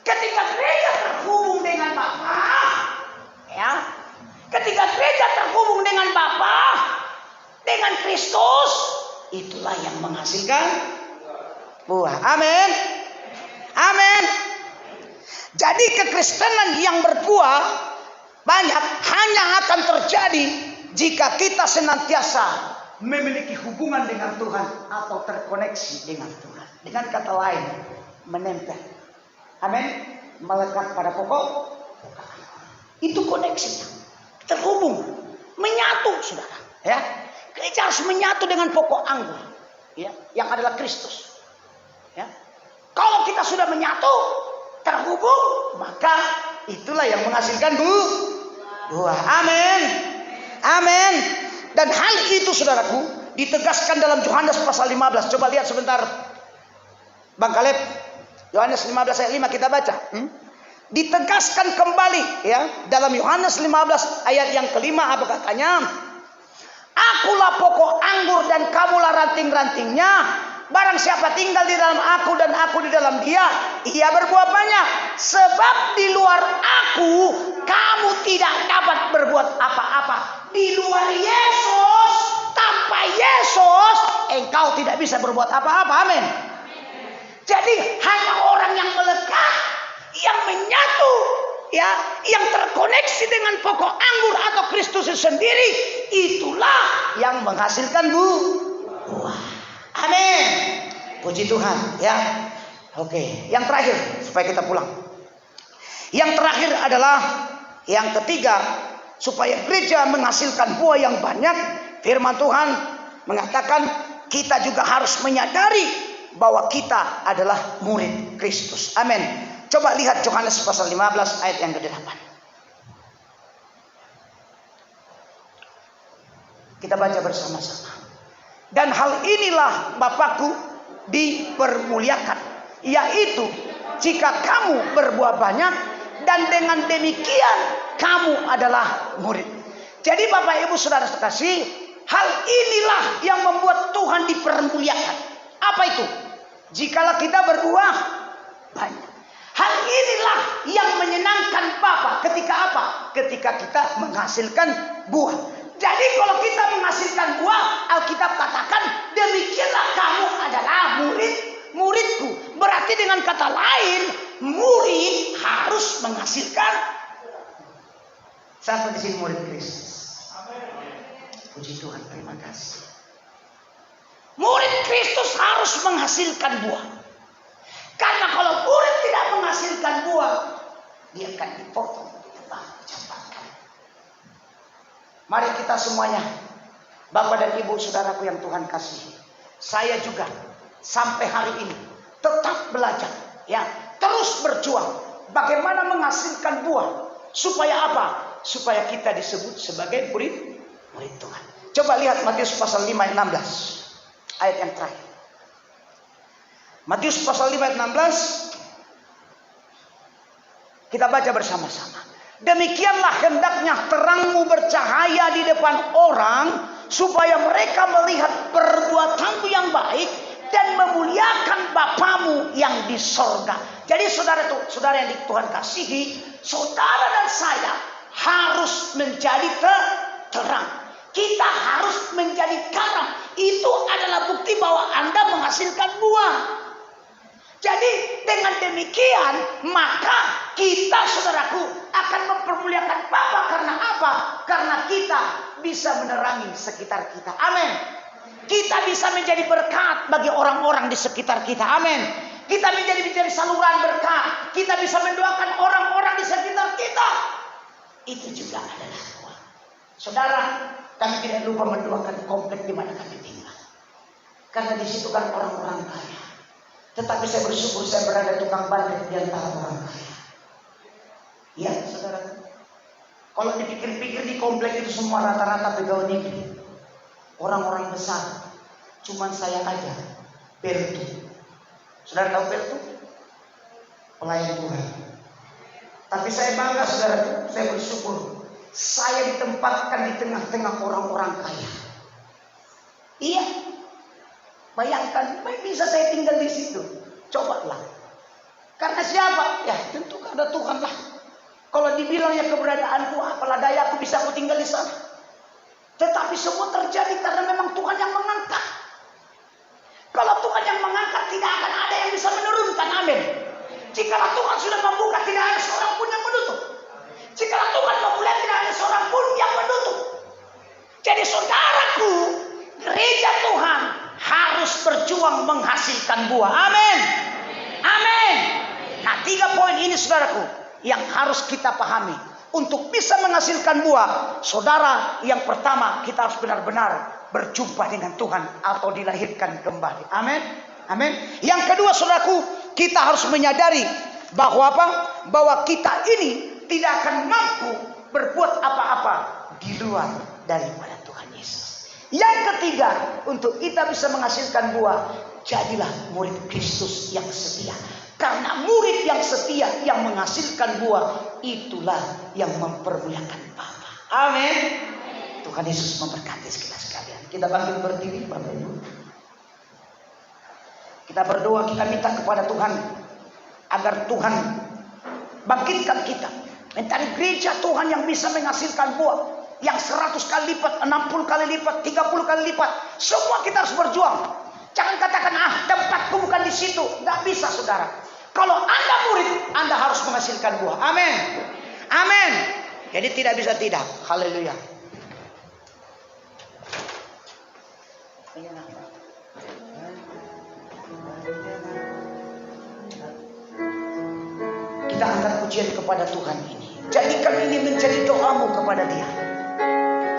Ketika gereja terhubung dengan Bapa, ya, ketika gereja terhubung dengan Bapa, dengan Kristus, itulah yang menghasilkan buah. Amin. Amin. Jadi kekristenan yang berbuah banyak hanya akan terjadi jika kita senantiasa memiliki hubungan dengan Tuhan atau terkoneksi dengan Tuhan. Dengan kata lain, menempel. Amin. Melekat pada pokok. Itu koneksinya. Terhubung, menyatu, saudara. Ya, gereja harus menyatu dengan pokok anggur, ya, yang adalah Kristus. Ya, kalau kita sudah menyatu, terhubung, maka itulah yang menghasilkan buah. Amin, amin. Dan hal itu, saudaraku, ditegaskan dalam Yohanes pasal 15. Coba lihat sebentar, Bang Kaleb. Yohanes 15 ayat 5 kita baca. Ditegaskan kembali, ya, dalam Yohanes 15 ayat yang kelima, apa katanya? Akulah pokok anggur dan kamulah ranting-rantingnya. Barang siapa tinggal di dalam aku dan aku di dalam dia, ia berbuah banyak. Sebab di luar aku kamu tidak dapat berbuat apa-apa. Di luar Yesus, tanpa Yesus, engkau tidak bisa berbuat apa-apa. Amin. Jadi hanya orang yang menyatu, ya, yang terkoneksi dengan pokok anggur atau Kristus sendiri, itulah yang menghasilkan buah. Amin. Puji Tuhan, ya. Oke, yang terakhir supaya kita pulang. Yang terakhir adalah yang ketiga, supaya gereja menghasilkan buah yang banyak, firman Tuhan mengatakan kita juga harus menyadari bahwa kita adalah murid Kristus. Amin. Coba lihat Yohanes pasal 15 ayat yang ke-8. Kita baca bersama-sama. Dan hal inilah Bapakku dipermuliakan, yaitu jika kamu berbuah banyak, dan dengan demikian kamu adalah murid. Jadi Bapak Ibu Saudara sekasih, hal inilah yang membuat Tuhan dipermuliakan. Apa itu? Jikalau kita berbuah banyak. Hal inilah yang menyenangkan Bapa ketika apa? Ketika kita menghasilkan buah. Jadi kalau kita menghasilkan buah, Alkitab katakan demikianlah kamu adalah muridku. Berarti dengan kata lain, murid harus menghasilkan. Siapa di sini murid Kristus? Puji Tuhan, terima kasih. Murid Kristus harus menghasilkan buah. Karena kalau murid tidak menghasilkan buah, dia akan dipotong, dicampakkan. Mari kita semuanya, Bapak dan Ibu Saudaraku yang Tuhan kasihi, saya juga sampai hari ini tetap belajar, ya, terus berjuang bagaimana menghasilkan buah. Supaya apa? Supaya kita disebut sebagai murid Tuhan. Coba lihat Matius pasal 5 ayat 16, ayat yang terakhir. Matius pasal 5 ayat 16, kita baca bersama-sama. Demikianlah hendaknya terangmu bercahaya di depan orang, supaya mereka melihat perbuatanmu yang baik dan memuliakan Bapamu yang di sorga. Jadi saudara yang Tuhan kasihi, saudara dan saya harus menjadi terang. Kita harus menjadi garam. Itu adalah bukti bahwa Anda menghasilkan buah. Jadi dengan demikian maka kita, saudaraku, akan mempermuliakan Bapa. Karena apa? Karena kita bisa menerangi sekitar kita. Amin. Kita bisa menjadi berkat bagi orang-orang di sekitar kita. Amin. Kita menjadi saluran berkat. Kita bisa mendoakan orang-orang di sekitar kita. Itu juga adalah buah. Saudara, kami tidak lupa mendoakan komplek di mana kami tinggal. Karena di situ kan orang-orang kaya. Tetapi saya bersyukur saya berada tukang parkir di antara orang kaya. Ya, saudara. Kalau dipikir-pikir di komplek itu semua rata-rata pegawai negeri, orang-orang besar. Cuman saya aja, Pertu. Saudara tahu Pertu? Pelayan Tuhan. Tapi saya bangga, saudara. Saya bersyukur saya ditempatkan di tengah-tengah orang-orang kaya. Iya. Bayangkan, bisa saya tinggal di situ. Cobalah. Karena siapa? Ya tentu ada Tuhan lah. Kalau dibilangnya keberadaanku, apalah daya aku bisa aku tinggal di sana. Tetapi semua terjadi karena memang Tuhan yang mengangkat. Kalau Tuhan yang mengangkat, tidak akan ada yang bisa menurunkan. Amin. Jikalau Tuhan sudah membuka, tidak ada seorang pun yang menutup. Jikalau Tuhan memulai, tidak ada seorang pun yang menutup. Jadi saudaraku, gereja Tuhan harus berjuang menghasilkan buah. Amin. Amin. Nah, 3 poin ini saudaraku yang harus kita pahami. Untuk bisa menghasilkan buah, saudara, yang pertama kita harus benar-benar berjumpa dengan Tuhan atau dilahirkan kembali. Amin. Amin. Yang kedua saudaraku, kita harus menyadari bahwa apa? Bahwa kita ini tidak akan mampu berbuat apa-apa di luar daripada Tuhan Yesus. Yang ketiga, untuk kita bisa menghasilkan buah, jadilah murid Kristus yang setia. Karena murid yang setia yang menghasilkan buah, itulah yang mempermuliakan Bapa. Amin. Tuhan Yesus memberkati kita sekalian. Kita bangkit berdiri, Bapak Ibu. Kita berdoa, kita minta kepada Tuhan agar Tuhan bangkitkan kita mencari gereja Tuhan yang bisa menghasilkan buah yang 100 kali lipat, 60 kali lipat, 30 kali lipat. Semua kita harus berjuang. Jangan katakan, tempatku bukan di situ. Nggak bisa, saudara. Kalau Anda murid, Anda harus menghasilkan buah. Amin. Amin. Jadi tidak bisa tidak. Haleluya. Kita angkat pujian kepada Tuhan ini. Jadikan ini menjadi doamu kepada Dia.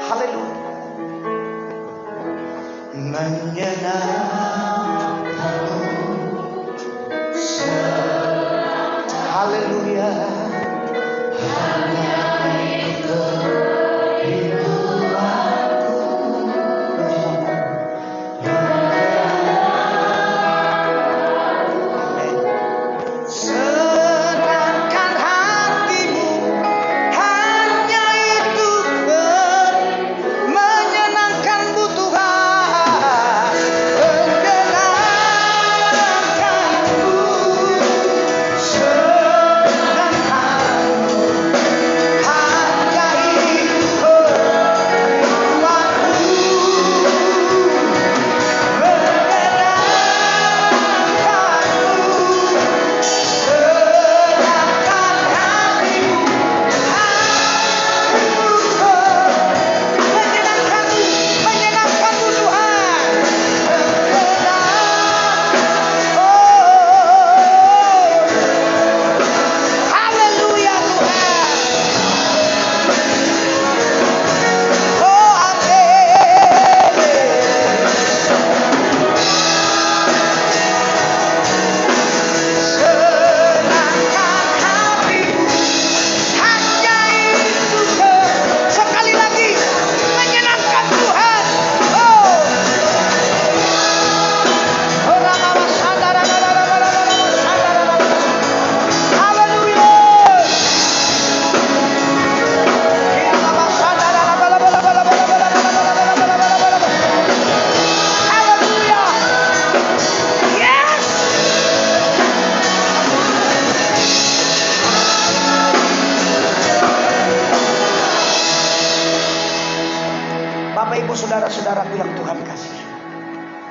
Haleluya. Haleluya. Senangkan hatimu, hanya itu menyenangkanmu Tuhan, menyenangkanmu, senangkanmu, hanya itu kerinduanku, menyenangkanmu Tuhan. Haleluya Tuhan. Oh senangkan hatimu, hanya itu sekali lagi menyenangkan Tuhan. Oh, haleluya. Haleluya. Yes. Bapak Ibu saudara-saudaraku yang Tuhan kasih,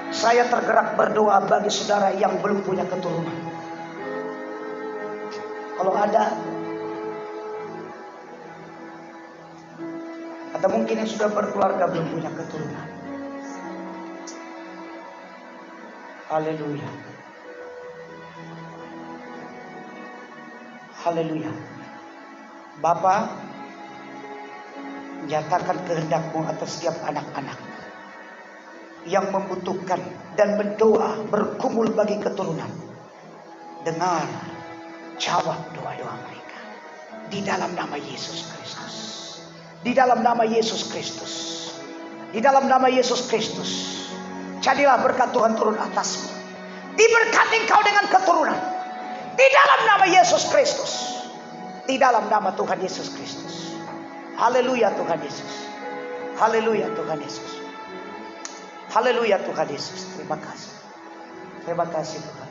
saya tergerak berdoa bagi saudara yang belum punya keturunan. Kalau ada, atau mungkin yang sudah berkeluarga belum punya keturunan. Haleluya. Haleluya. Bapa, nyatakan kehendak-Mu atas setiap anak-anak yang membutuhkan dan berdoa bergumul bagi keturunan. Dengar, jawab doa-doa mereka di dalam nama Yesus Kristus. Di dalam nama Yesus Kristus. Di dalam nama Yesus Kristus. Jadilah berkat Tuhan turun atasmu. Diberkati engkau dengan keturunan. Di dalam nama Yesus Kristus. Di dalam nama Tuhan Yesus Kristus. Haleluya Tuhan Yesus. Haleluya Tuhan Yesus. Haleluya Tuhan Yesus. Terima kasih. Terima kasih Tuhan.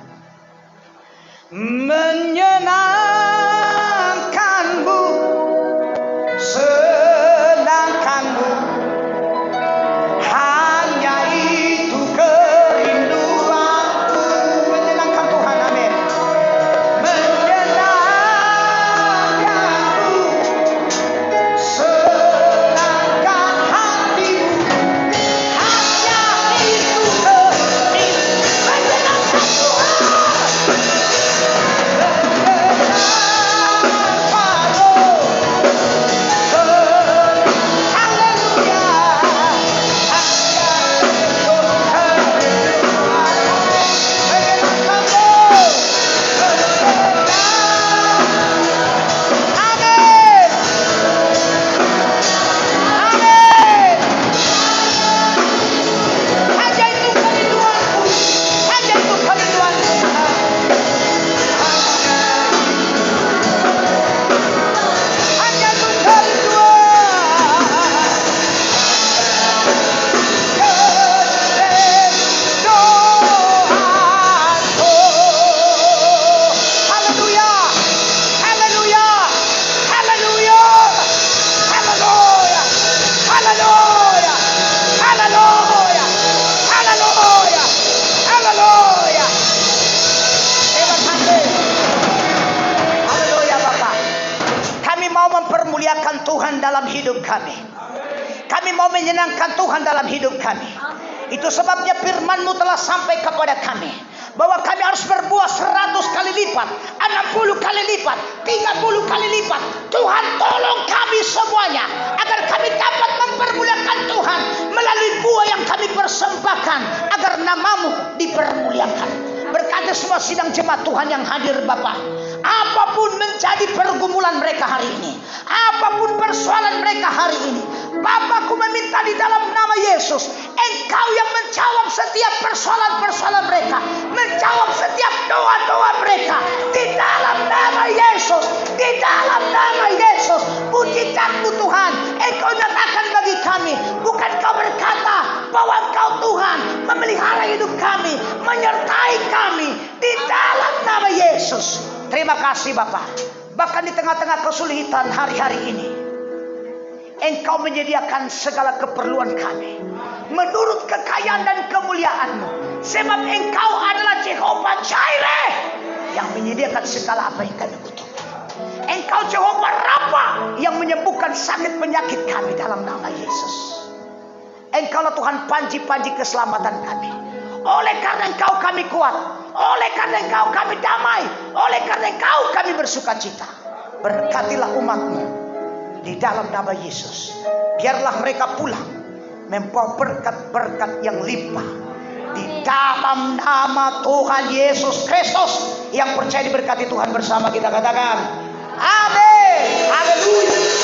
Menyenangkanmu, senangkanmu, hanya itu kerinduanku. Menyenangkan Tuhan, amin. Menyenangkanmu, senangkan hatimu, hanya itu menyenangkan Tuhan. Tuhan dalam hidup kami. Kami mau menyenangkan Tuhan dalam hidup kami. Itu sebabnya firman-Mu telah sampai kepada kami, bahwa kami harus berbuah 100 kali lipat, 60 kali lipat, 30 kali lipat. Tuhan tolong kami semuanya, agar kami dapat mempermuliakan Tuhan melalui buah yang kami persembahkan, agar nama-Mu dipermuliakan. Berkati semua sidang jemaat Tuhan yang hadir Bapa. Apapun menjadi pergumulan mereka hari ini, apapun persoalan mereka hari ini, Bapakku meminta di dalam nama Yesus, Engkau yang menjawab setiap persoalan-persoalan mereka, menjawab setiap doa-doa mereka. Di dalam nama Yesus, di dalam nama Yesus, mujizat-Mu Tuhan, Engkau nyatakan bagi kami. Bukan Kau berkata bahwa Engkau Tuhan memelihara hidup kami, menyertai kami, di dalam nama Yesus. Terima kasih Bapak. Bahkan di tengah-tengah kesulitan hari-hari ini, Engkau menyediakan segala keperluan kami menurut kekayaan dan kemuliaan-Mu. Sebab Engkau adalah Jehovah Jireh yang menyediakan segala apa yang kami butuhkan. Engkau Jehovah Rafa yang menyembuhkan sakit penyakit kami dalam nama Yesus. Engkaulah Tuhan panji-panji keselamatan kami. Oleh karena Engkau kami kuat, oleh karena Engkau kami damai, oleh karena Engkau kami bersuka cita. Berkatilah umat-Mu di dalam nama Yesus. Biarlah mereka pulang membawa berkat-berkat yang limpah di dalam nama Tuhan Yesus Kristus. Yang percaya diberkati Tuhan bersama kita katakan amin. Haleluya.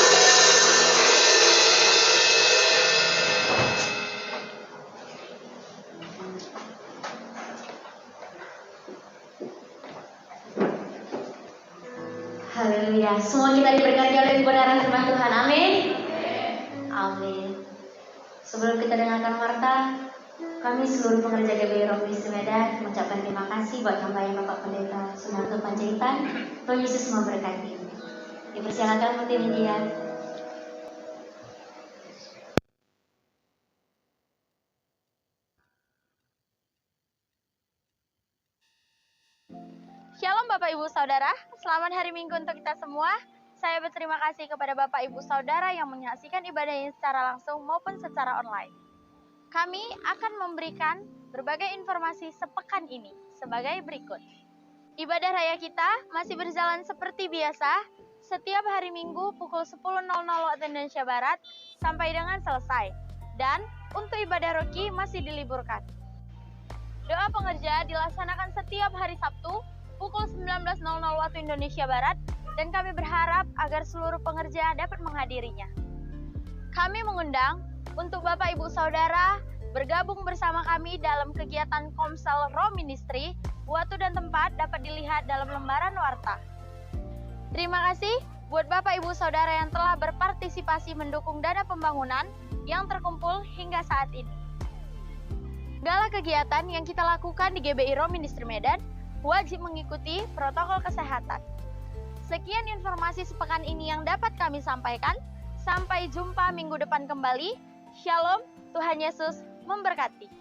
Haleluya. Semua kita diberkati oleh kebenaran firman Tuhan. Amin. Amin. Sebelum kita dengarkan warta, kami seluruh pengerja GBI Roh Ministry Medan mengucapkan terima kasih buat hamba yang Bapak Pendeta Sunarto Panjaitan. Tuhan Yesus memberkati. Dipersilakan multimedia. Shalom Bapak Ibu Saudara, selamat hari Minggu untuk kita semua. Saya berterima kasih kepada Bapak Ibu Saudara yang menyaksikan ibadah ini secara langsung maupun secara online. Kami akan memberikan berbagai informasi sepekan ini sebagai berikut. Ibadah raya kita masih berjalan seperti biasa setiap hari Minggu pukul 10.00 waktu Indonesia Barat sampai dengan selesai. Dan untuk ibadah roki masih diliburkan. Doa pengerja dilaksanakan setiap hari Sabtu pukul 19.00 waktu Indonesia Barat, dan kami berharap agar seluruh pengerja dapat menghadirinya. Kami mengundang untuk Bapak Ibu Saudara bergabung bersama kami dalam kegiatan Komsel Roh Ministry. Waktu dan tempat dapat dilihat dalam lembaran warta. Terima kasih buat Bapak Ibu Saudara yang telah berpartisipasi mendukung dana pembangunan yang terkumpul hingga saat ini. Segala kegiatan yang kita lakukan di GBI Roh Ministry Medan wajib mengikuti protokol kesehatan. Sekian informasi sepekan ini yang dapat kami sampaikan. Sampai jumpa minggu depan kembali. Shalom, Tuhan Yesus memberkati.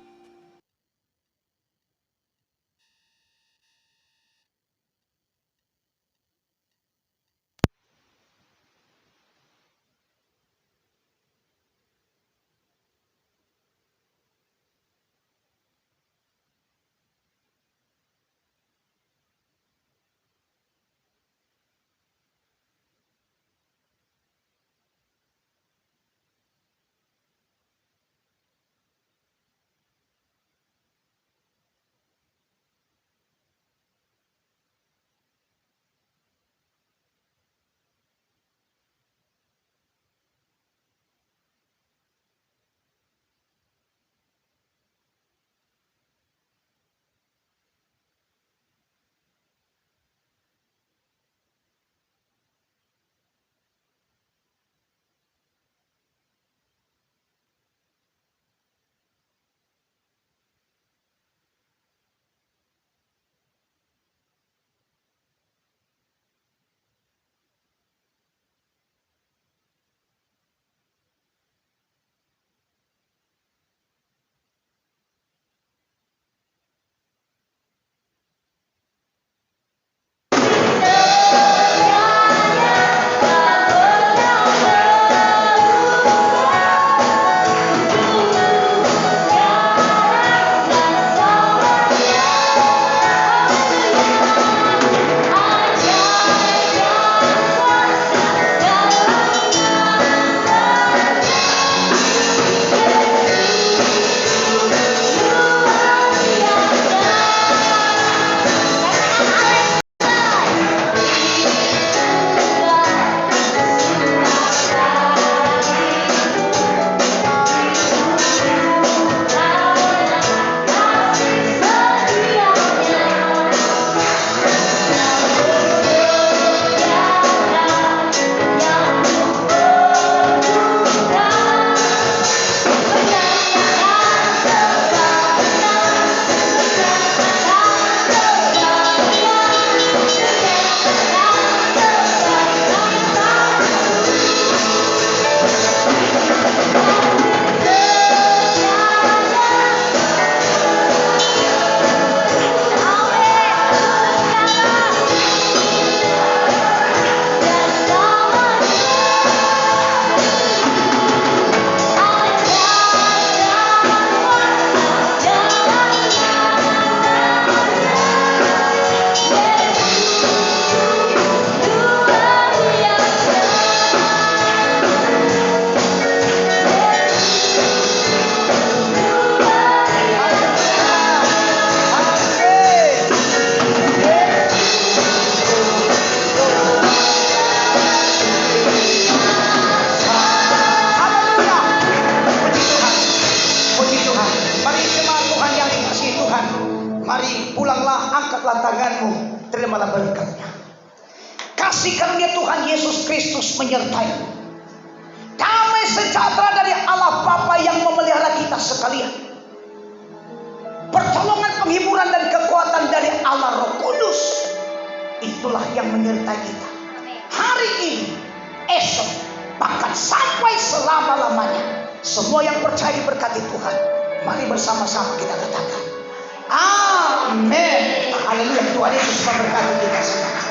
hati, pulanglah, angkatlah tanganmu, terimalah berkatnya. Kasih karunia Tuhan Yesus Kristus menyertai. Damai sejahtera dari Allah Bapa yang memelihara kita sekalian. Pertolongan, penghiburan dan kekuatan dari Allah Roh Kudus, itulah yang menyertai kita hari ini, esok, bahkan sampai selama-lamanya. Semua yang percaya diberkati Tuhan. Mari bersama-sama kita katakan amin. Haleluya. Tuhan Yesus memberkati kita semua.